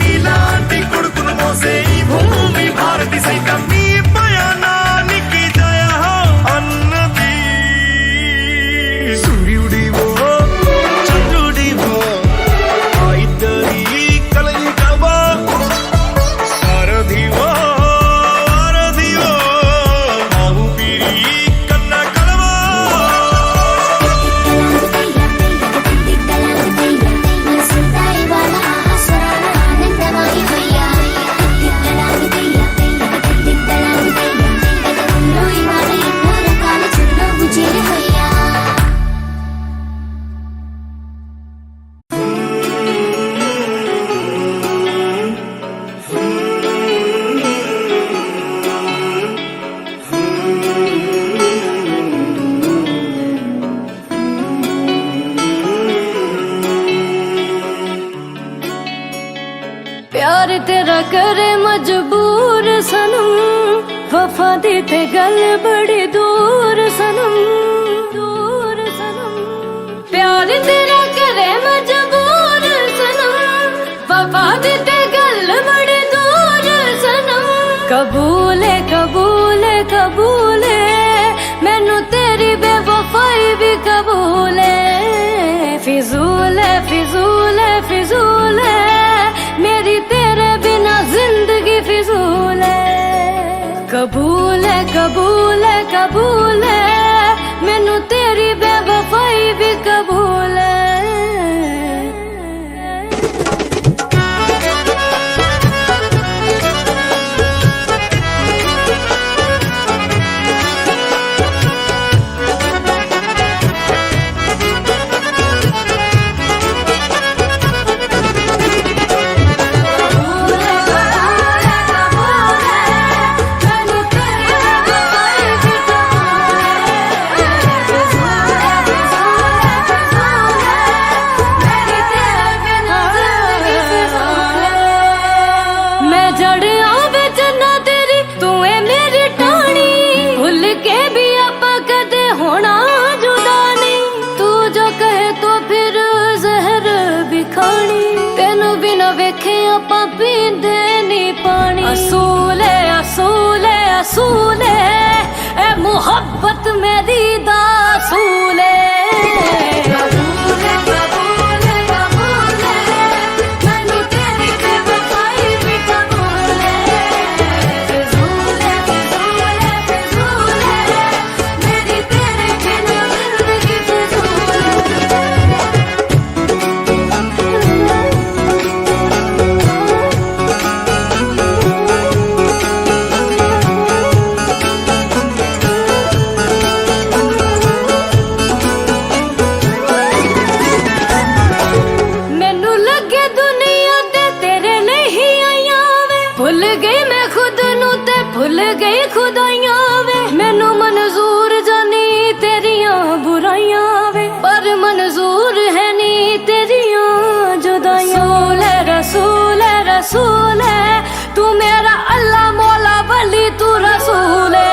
నీలాంటి కొడుకును మోసే ఈ భూమి భారతి సైతం నీ పయనానికి జయ హో అన్నది సూర్యుడివో చంద్రుడివో ఆ ఇద్దరి కలయికవో సారథివో వారధివో నా ఊపిరి కన్న కలవో మనసంతా ఇవాళ ఆస్వరాల ఆనందమాయి హొయ్యా తిట్టలాగుతయ్యా తిట్టలాగుతయ్యా పెదవుల్లో ఇవాళ ఎన్నో రకాల చిరునవ్వు చేరి హొయ్యా प्यार तेरा करे मजबूर सनम वफा दी ते गल बड़ी दूर सनम प्यार तेरा करे मजबूर सनम वफा दी ते गल बड़ी दूर सनम कबूल है कबूल है कबूल है मैनू तेरी बेवफाई भी कबूल है फिजूल है फिजूल है फिजूल है मेरी तेरे बिना जिंदगी फिजूल है कबूल है कबूल है कबूल है मैनू तेरी बेवफाई भी कबूल है असूल है असूल है असूल है ए मोहब्बत मेरी दासूल है ਗਈ ਮੈਂ ਖੁਦ ਨੂੰ ਤੇ ਭੁੱਲ ਗਈ ਖੁਦਾਈਆਂ ਵੇ ਮੈਨੂੰ ਮਨਜ਼ੂਰ ਜਾਨੀ ਤੇਰੀਆਂ ਬੁਰਾਈਆਂ ਵੇ ਪਰ ਮਨਜ਼ੂਰ ਹੈ ਨੀ ਤੇਰੀਆਂ ਜੁਦਾਈਆਂ रसूल है रसूल है तू मेरा अल्लाह मौला वली तू रसूल है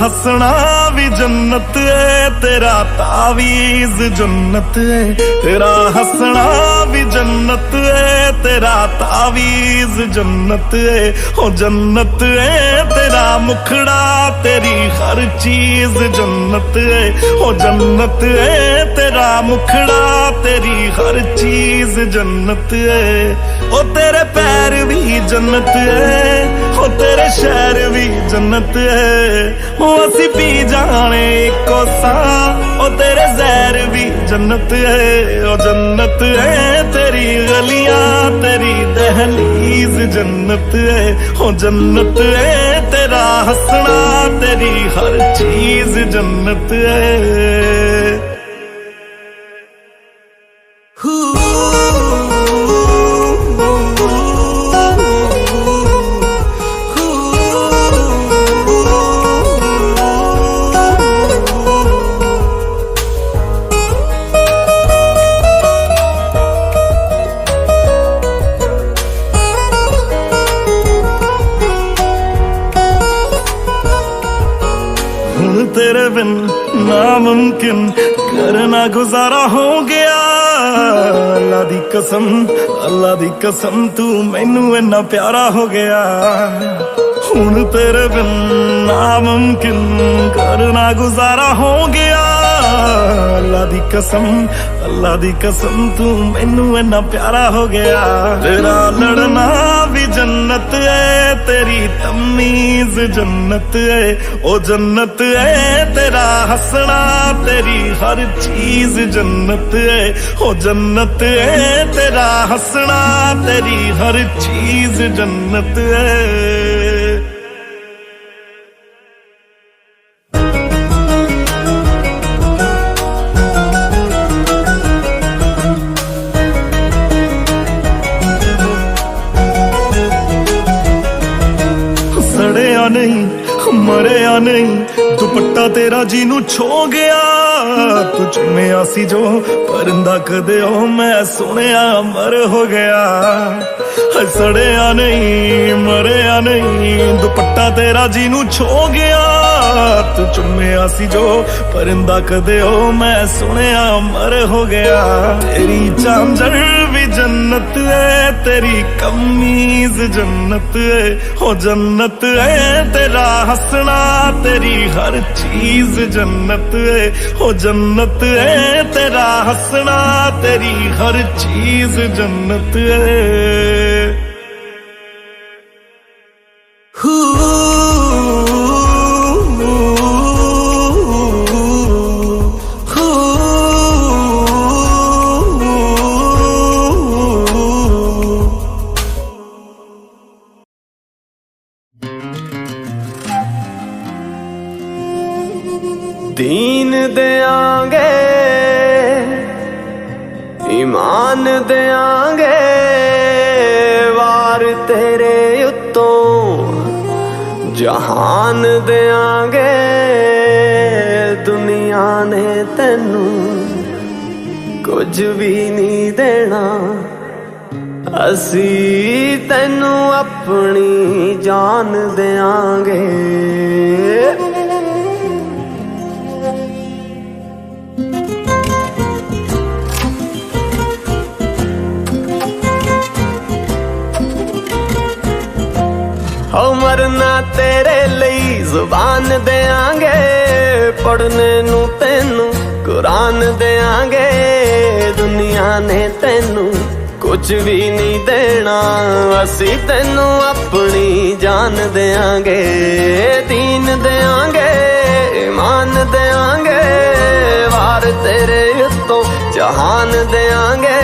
हंसना भी जन्नत है तेरा तावीज़ जन्नत है तेरा हंसना भी जन्नत है तेरा तावीज़ जन्नत है ओ जन्नत है तेरा मुखड़ा तेरी हर चीज जन्नत है ओ जन्नत है तेरा मुखड़ा तेरी हर चीज जन्नत है ओ तेरे पैर भी जन्नत है ओ तेरे शहर भी जन्नत है ओ असी पी जाने को सा ओ तेरे जहर भी जन्नत है ओ जन्नत है तेरी गलियां तेरी दहलीज जन्नत है ओ जन्नत है तेरा हंसना तेरी हर चीज जन्नत है तेरे बिन नामुमकिन करना गुजारा हो गया अल्लाह दी कसम तू मैनू इन्ना प्यारा हो गया हुण तेरे बिन नामुमकिन करना गुजारा हो गया अल्लाह दी कसम तू मैनू इन्ना प्यारा हो गया तेरा लड़ना भी जन्नत है तेरी तमीज जन्नत है ओ जन्नत है तेरा हंसना तेरी हर चीज जन्नत है ओ जन्नत है तेरा हंसना तेरी हर चीज जन्नत है नहीं मरिया नहीं दुपट्टा तेरा जी नू छो गया तू चुम्या सी जो परिंदा कदे ओ मैं सुनिया मर हो गया सड़िया नहीं मरिया नहीं दुपट्टा तेरा जी नू छो गया तू चुम्या सी जो परिंदा कदे ओ मैं सुनिया मर हो गया तेरी झांझर भी जन्नत है तेरी कमीज जन्नत है हो जन्नत है तेरा हंसना तेरी हर चीज जन्नत है हो जन्नत है तेरा हंसना तेरी हर चीज जन्नत है दीन देंगे ईमान देंगे वार तेरे उत्तों जहान देंगे दुनिया ने तेनू कुछ भी नहीं देना असी तेनू अपनी जान देंगे मरना तेरे ਲਈ ਜ਼ੁਬਾਨ ਦੇਾਂਗੇ ਪੜਨੇ ਨੂੰ ਤੈਨੂੰ ਕੁਰਾਨ ਦੇਾਂਗੇ ਦੁਨੀਆ ਨੇ ਤੈਨੂੰ ਕੁਝ ਵੀ ਨਹੀਂ ਦੇਣਾ ਅਸੀਂ ਤੈਨੂੰ ਆਪਣੀ ਜਾਨ ਦੇਾਂਗੇ ਦੀਨ ਦੇਾਂਗੇ ਈਮਾਨ ਦੇਾਂਗੇ ਵਾਰ ਤੇਰੇ ਉੱਤੋਂ ਜਹਾਨ ਦੇਾਂਗੇ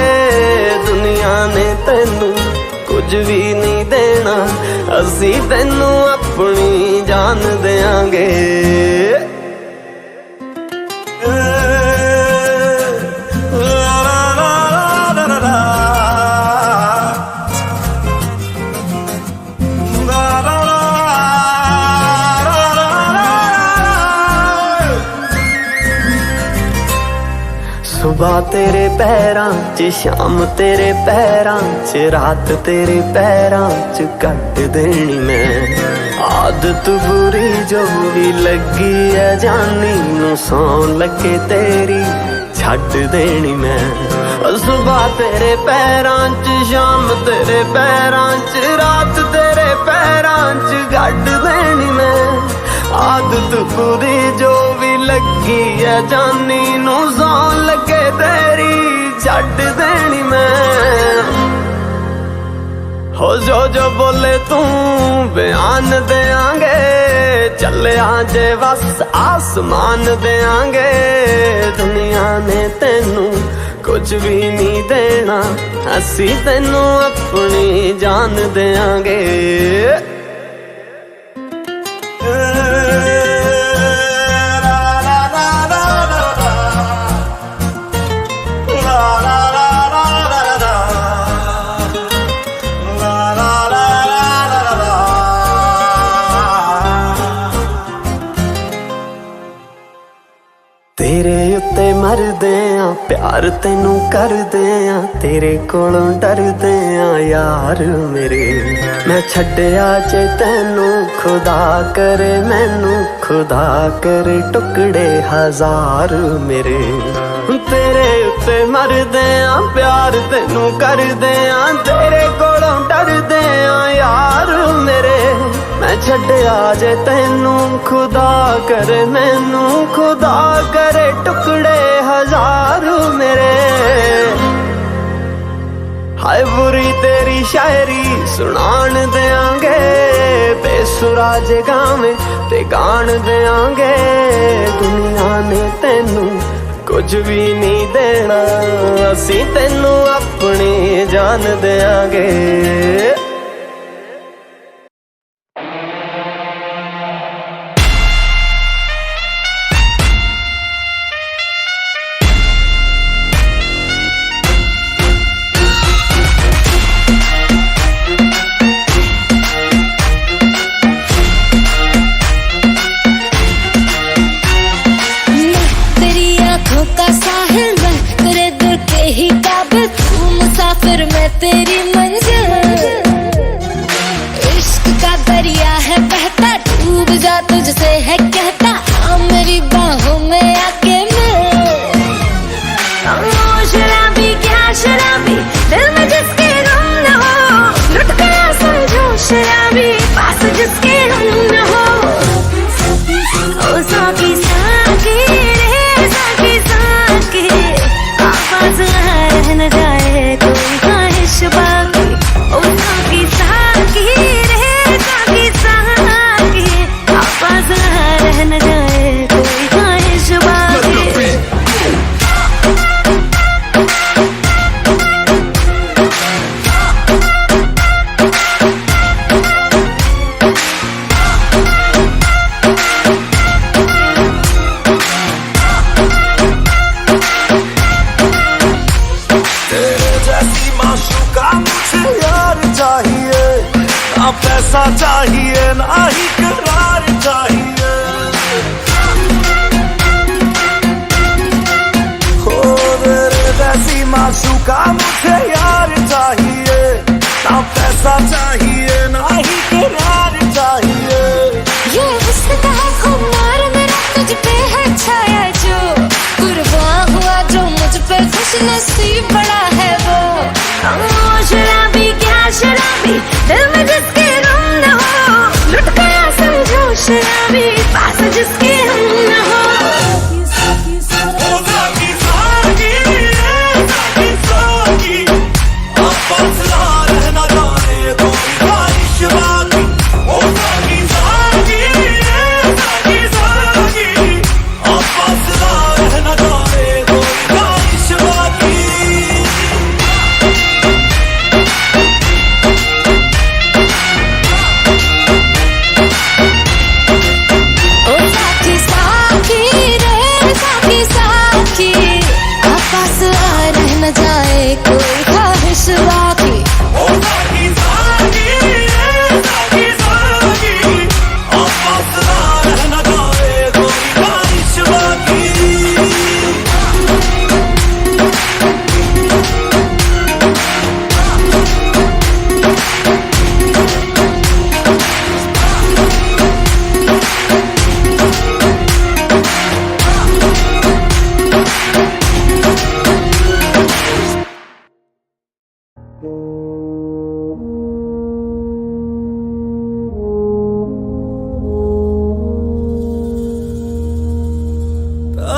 ਦੁਨੀਆ ਨੇ ਤੈਨੂੰ ਕੁਝ ਵੀ ਨਹੀਂ ਦੇਣਾ ਅਸੀਂ ਤੈਨੂੰ ਆਪਣੀ ਜਾਨ ਦੇਾਂਗੇ ਸੁਬਹ ਤੇਰੇ ਪੈਰਾਂ 'ਚ ਸ਼ਾਮ ਤੇਰੇ ਪੈਰਾਂ 'ਚ ਰਾਤ ਤੇਰੇ ਪੈਰਾਂ 'ਚ ਕੱਟ ਦੇਣੀ ਮੈਂ ਆਦਤ ਬੁਰੀ ਜੋ ਵੀ ਲੱਗੀ ਐ ਜਾਨੀ ਨੂੰ ਸੌਣ ਲੱਗੇ ਤੇਰੀ ਛੱਡ ਦੇਣੀ ਮੈਂ ਸੁਬਹ ਤੇਰੇ ਪੈਰਾਂ 'ਚ ਸ਼ਾਮ ਤੇਰੇ ਪੈਰਾਂ 'ਚ ਰਾਤ ਤੇਰੇ ਪੈਰਾਂ 'ਚ ਕੱਟ ਦੇਣੀ ਮੈਂ ਆਦਤ ਬੁਰੀ ਜੋ ਵੀ ਲੱਗੀ ਐ ਜਾਨੀ ਨੂੰ ਸੌਣ ਲੱਗੇ ਤੇਰੀ ਛੱਡ ਦੇਣੀ ਮੈਂ ਹੋ ਜੋ ਬੋਲੇ ਤੂੰ ਬਿਆਨ ਦੇਾਂਗੇ ਚੱਲਿਆ ਜੇ ਵਸ ਆਸਮਾਨ ਦੇਾਂਗੇ ਦੁਨੀਆ ਨੇ ਤੈਨੂੰ ਕੁਝ ਵੀ ਨਹੀਂ ਦੇਣਾ ਅਸੀਂ ਤੈਨੂੰ ਆਪਣੀ ਜਾਨ ਦੇਾਂਗੇ ਤੇਰੇ ਉੱਤੇ ਮਰਦੇ ਆ ਪਿਆਰ ਤੈਨੂੰ ਕਰਦੇ ਆ ਤੇਰੇ ਕੋਲੋਂ ਡਰਦੇ ਆ ਯਾਰ ਮੇਰੇ ਮੈਂ ਛੱਡਿਆ ਜੇ ਤੈਨੂੰ ਖੁਦਾ ਕਰੇ ਮੈਨੂੰ ਖੁਦਾ ਕਰੇ ਟੁਕੜੇ ਹਜ਼ਾਰ ਮੇਰੇ ਤੇਰੇ ਉੱਤੇ ਮਰਦੇ ਆ ਪਿਆਰ ਤੈਨੂੰ ਕਰਦੇ ਆ ਤੇਰੇ ਕੋਲੋਂ ਡਰਦੇ ਆ ਯਾਰ ਮੇਰੇ ਮੈਂ ਛੱਡਿਆ ਜੇ ਤੈਨੂੰ ਖੁਦਾ ਕਰੇ ਮੈਨੂੰ ਖੁਦਾ ਕਰੇ ਟੁਕੜੇ ਹਜ਼ਾਰ ਮੇਰੇ ਹਾਏ ਬੁਰੀ ਤੇਰੀ ਸ਼ਾਇਰੀ ਸੁਣਾਣ ਦਿਆਂਗੇ ਬੇਸੁਰਾ ਜੇ ਗਾਵੇਂ ਤੇ ਗਾਣ ਦਿਆਂਗੇ ਦੁਨੀਆ ਨੇ ਤੈਨੂੰ ਕੁਝ ਵੀ ਨਹੀਂ ਦੇਣਾ ਅਸੀਂ ਤੈਨੂੰ ਆਪਣੀ ਜਾਨ ਦਿਆਂਗੇ फिर मैं तेरी मंजिल इश्क का दरिया है बहता डूब जा तुझसे है कहता हाँ मेरी बाहों में आके मिल शराबी क्या शराबी दिल में जिसके गम न हो लुट गया समझो शराबी पास जिसके हम न हो ओ साकी साकी रे साकी साकी आवाज रह न जाए कोई ख्वाहिश बाकी ओ साकी साकी रे साकी साकी आवाज रह न जाए कोई ख्वाहिश बाकी पैसा चाहिए ना ही करार चाहिए हो मेरे जैसी माशूका मुझे यार चाहिए ना पैसा चाहिए ना ही करार चाहिए ये हुस्न का खुमार मेरा तुझ पे है छाया जो कुर्बान हुआ जो मुझ पे खुश नसीब बड़ा है वो शराबी क्या शराबी दिल में जिसके गम न हो लुट शराबी पास जिसके हम न हो। ओ साकी साकी साकी साकी आपस रहना जाए कोई बारिश बाकी। ओ साकी साकी साकी साकी आपस रहना जाए कोई बारिश बाकी। ओ साकी साकी रे साकी साकी आपस रह न जाए कोई ख्वाहिश बाकी। ओ साकी साकी साकी साकी आपस रहना जाए कोई बारिश बाकी।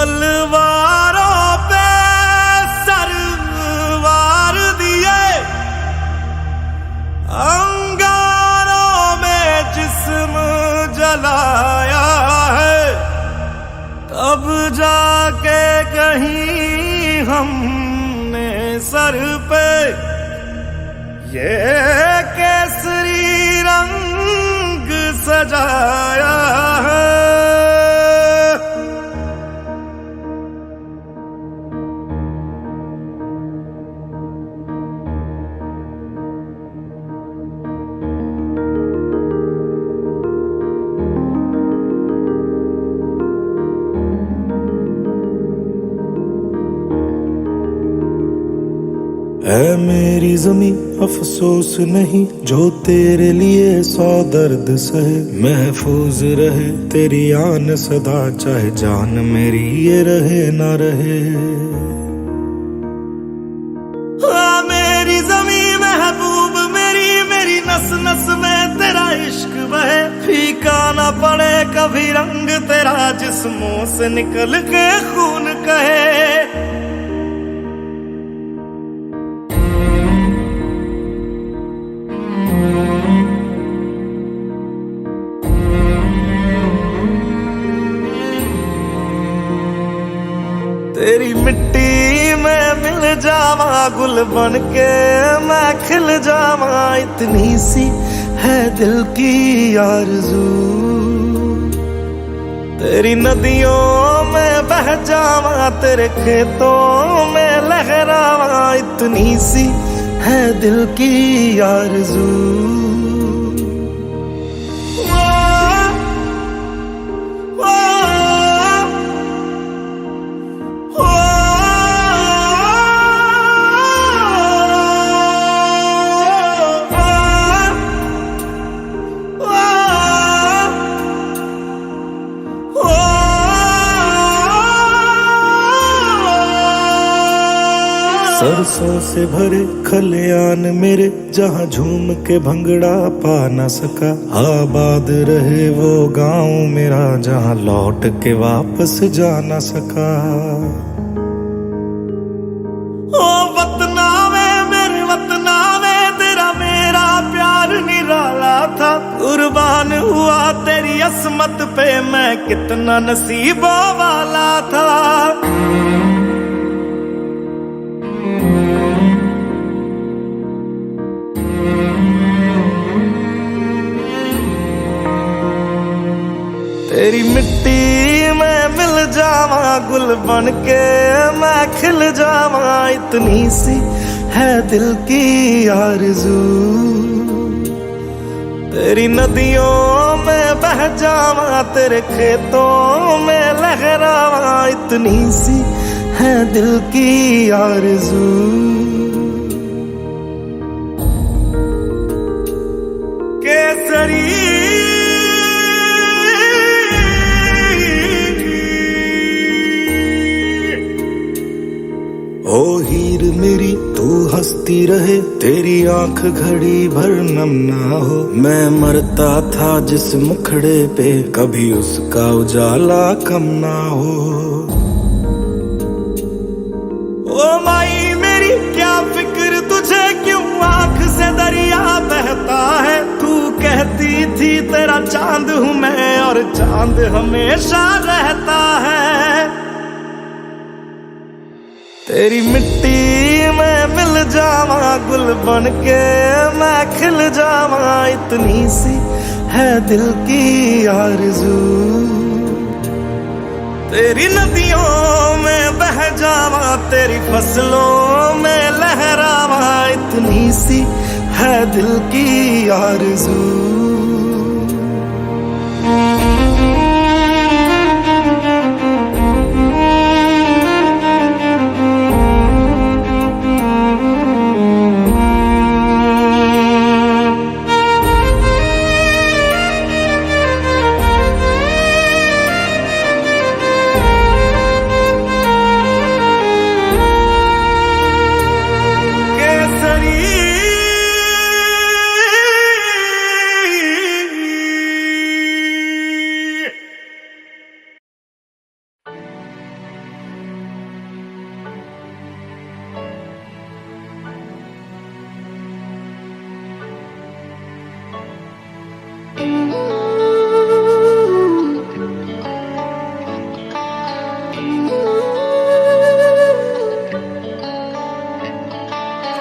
तलवारों पे सरवार दिए, अंगारों में जिस्म जलाया है, तब जाके कहीं हमने सर पे ये केसरी रंग सजाया है। ऐ मेरी ज़मीं अफसोस नहीं जो तेरे लिए 100 दर्द सहे, महफूज रहे तेरी आन सदा चाहे जान मेरी ये रहे ना रहे। हाँ मेरी ज़मीं महबूब मेरी, मेरी नस नस में तेरा इश्क बहे, फीका ना पड़े कभी रंग तेरा जिस्मों से निकल के खून कहे। तेरी मिट्टी में मिल जावा गुल बन के मैं खिल जावा, इतनी सी है दिल की आरज़ू। तेरी नदियों में बह जावा तेरे खेतों में लहरावा, इतनी सी है दिल की आरज़ू। सरसों से भरे खलियान मेरे जहाँ झूम के भंगड़ा पा न सका, आबाद रहे वो गांव मेरा जहाँ लौट के वापस जा न सका। ओ वतना में मेरे वतना में तेरा मेरा प्यार निराला था, कुर्बान हुआ तेरी असमत पे मैं कितना नसीबों वाला था। तेरी मिट्टी में मिल जावा गुल बन के मैं खिल जावा, इतनी सी है दिल की आरज़ू। तेरी नदियों में बह जावा तेरे खेतों में लहरावा, इतनी सी है दिल की आरज़ू। केसरी ओ हीर मेरी तू हंस सोती रहे तेरी आंख घड़ी भर नम ना हो। मैं मरता था जिस मुखड़े पे कभी उसका उजाला कम ना हो। ओ माई मेरी क्या फिक्र तुझे क्यों आंख से दरिया बहता है। तू कहती थी तेरा चांद हूं मैं और चांद हमेशा रहता है। तेरी मिट्टी में मिल जावा गुल बन के मैं खिल जावा, इतनी सी है दिल की आरज़ू। तेरी नदियों में बह जावा तेरी फसलों में लहरावा, इतनी सी है दिल की आरज़ू।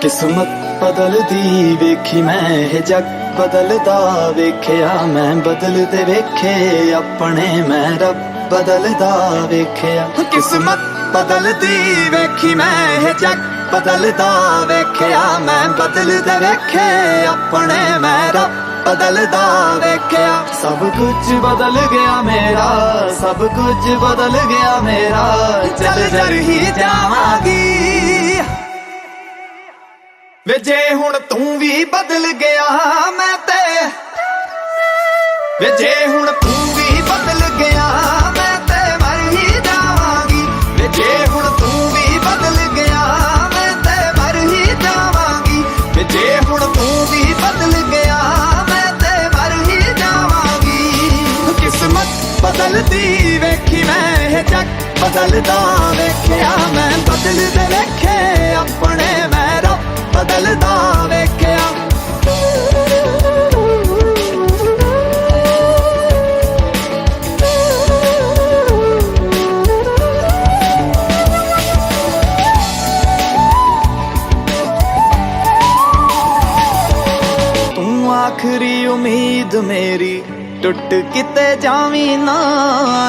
किस्मत बदलदी वेखी मैं हे जग बदलदा वेखिया मैं बदलदे वेखे अपने मैं रब बदलदा वेखिया। किस्मत बदलदी वेखी मैं हे जग बदलदा वेखिया मैं बदलदे वेखे अपने मैं रब बदलदा वेखिया। सब कुछ बदल गया मेरा सब कुछ बदल गया मेरा चल जर ही जावांगी। वे जे हुण तू भी बदल गया मैं ते वे जे हुण तू भी बदल गया मैं ते मर ही जावांगी। वे जे हुण तू भी बदल गया मैं ते मर ही जावांगी। वे जे हुण तू भी बदल गया मैं ते मर ही जावांगी। किस्मत बदलदी वेखी मैं हे जग बदलदा वेखिया मैं बदलदे वेखे अपने मैं रब बदलदा वेखिया। तू आखरी उम्मीद मेरी टुट किते जावी ना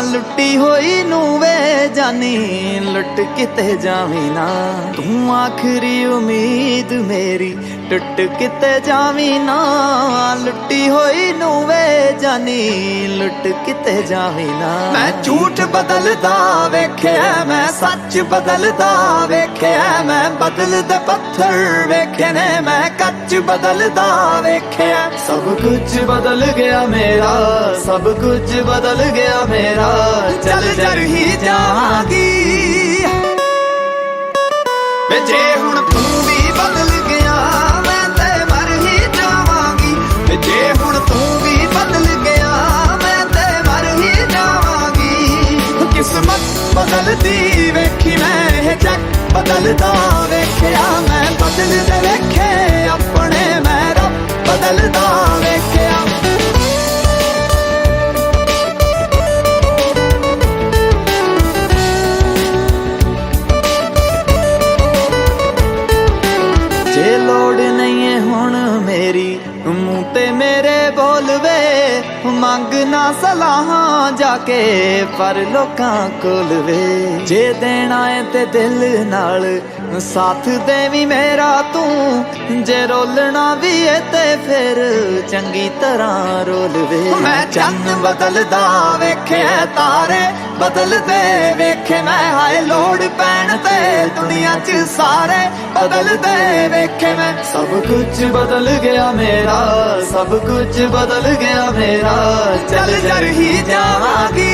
लुटी होई नू वे जानी लुट किते जावी ना। तू आखरी उम्मीद मेरी टुट किते जावी ना लुटी होई नू वे जानी लुट किते जावी ना। मैं झूठ बदलदा वेखिया मैं सच बदलदा वेखिया मैं बदलदे पत्थर वेखे ने मैं कच बदलदा वेखिया। सब कुछ बदल गया मेरा सब कुछ बदल गया मेरा चल जर ही जावांगी। वे जे हुण तू भी बदल गया मैं ते मर ही जावांगी। वे जे हुण तू भी बदल गया मैं ते मर ही जावांगी। किस्मत बदलदी वेखी मैं हे जग बदलदा वेखिया मैं बदलदे वेखे अपने मैं रब बदलदा वेखिया। जे लोड़ नहीं है हुण मेरी मुंह ते मेरे बोलवे मंग ना सलाहां जाके पर लोकां कोल वे। जे देना है ते दिल नाल साथ देवी मेरा तू जे रोलना भी है ते फिर चंगी तरह रोल वे। मैं चन्न बदलदा वेखे तारे बदलदे वेखे मैं हाय लोड़ पैण ते दुनिया च सारे बदलदे वेखे मैं। सब कुछ बदल गया मेरा सब कुछ बदल गया मेरा चल जर ही जावांगी।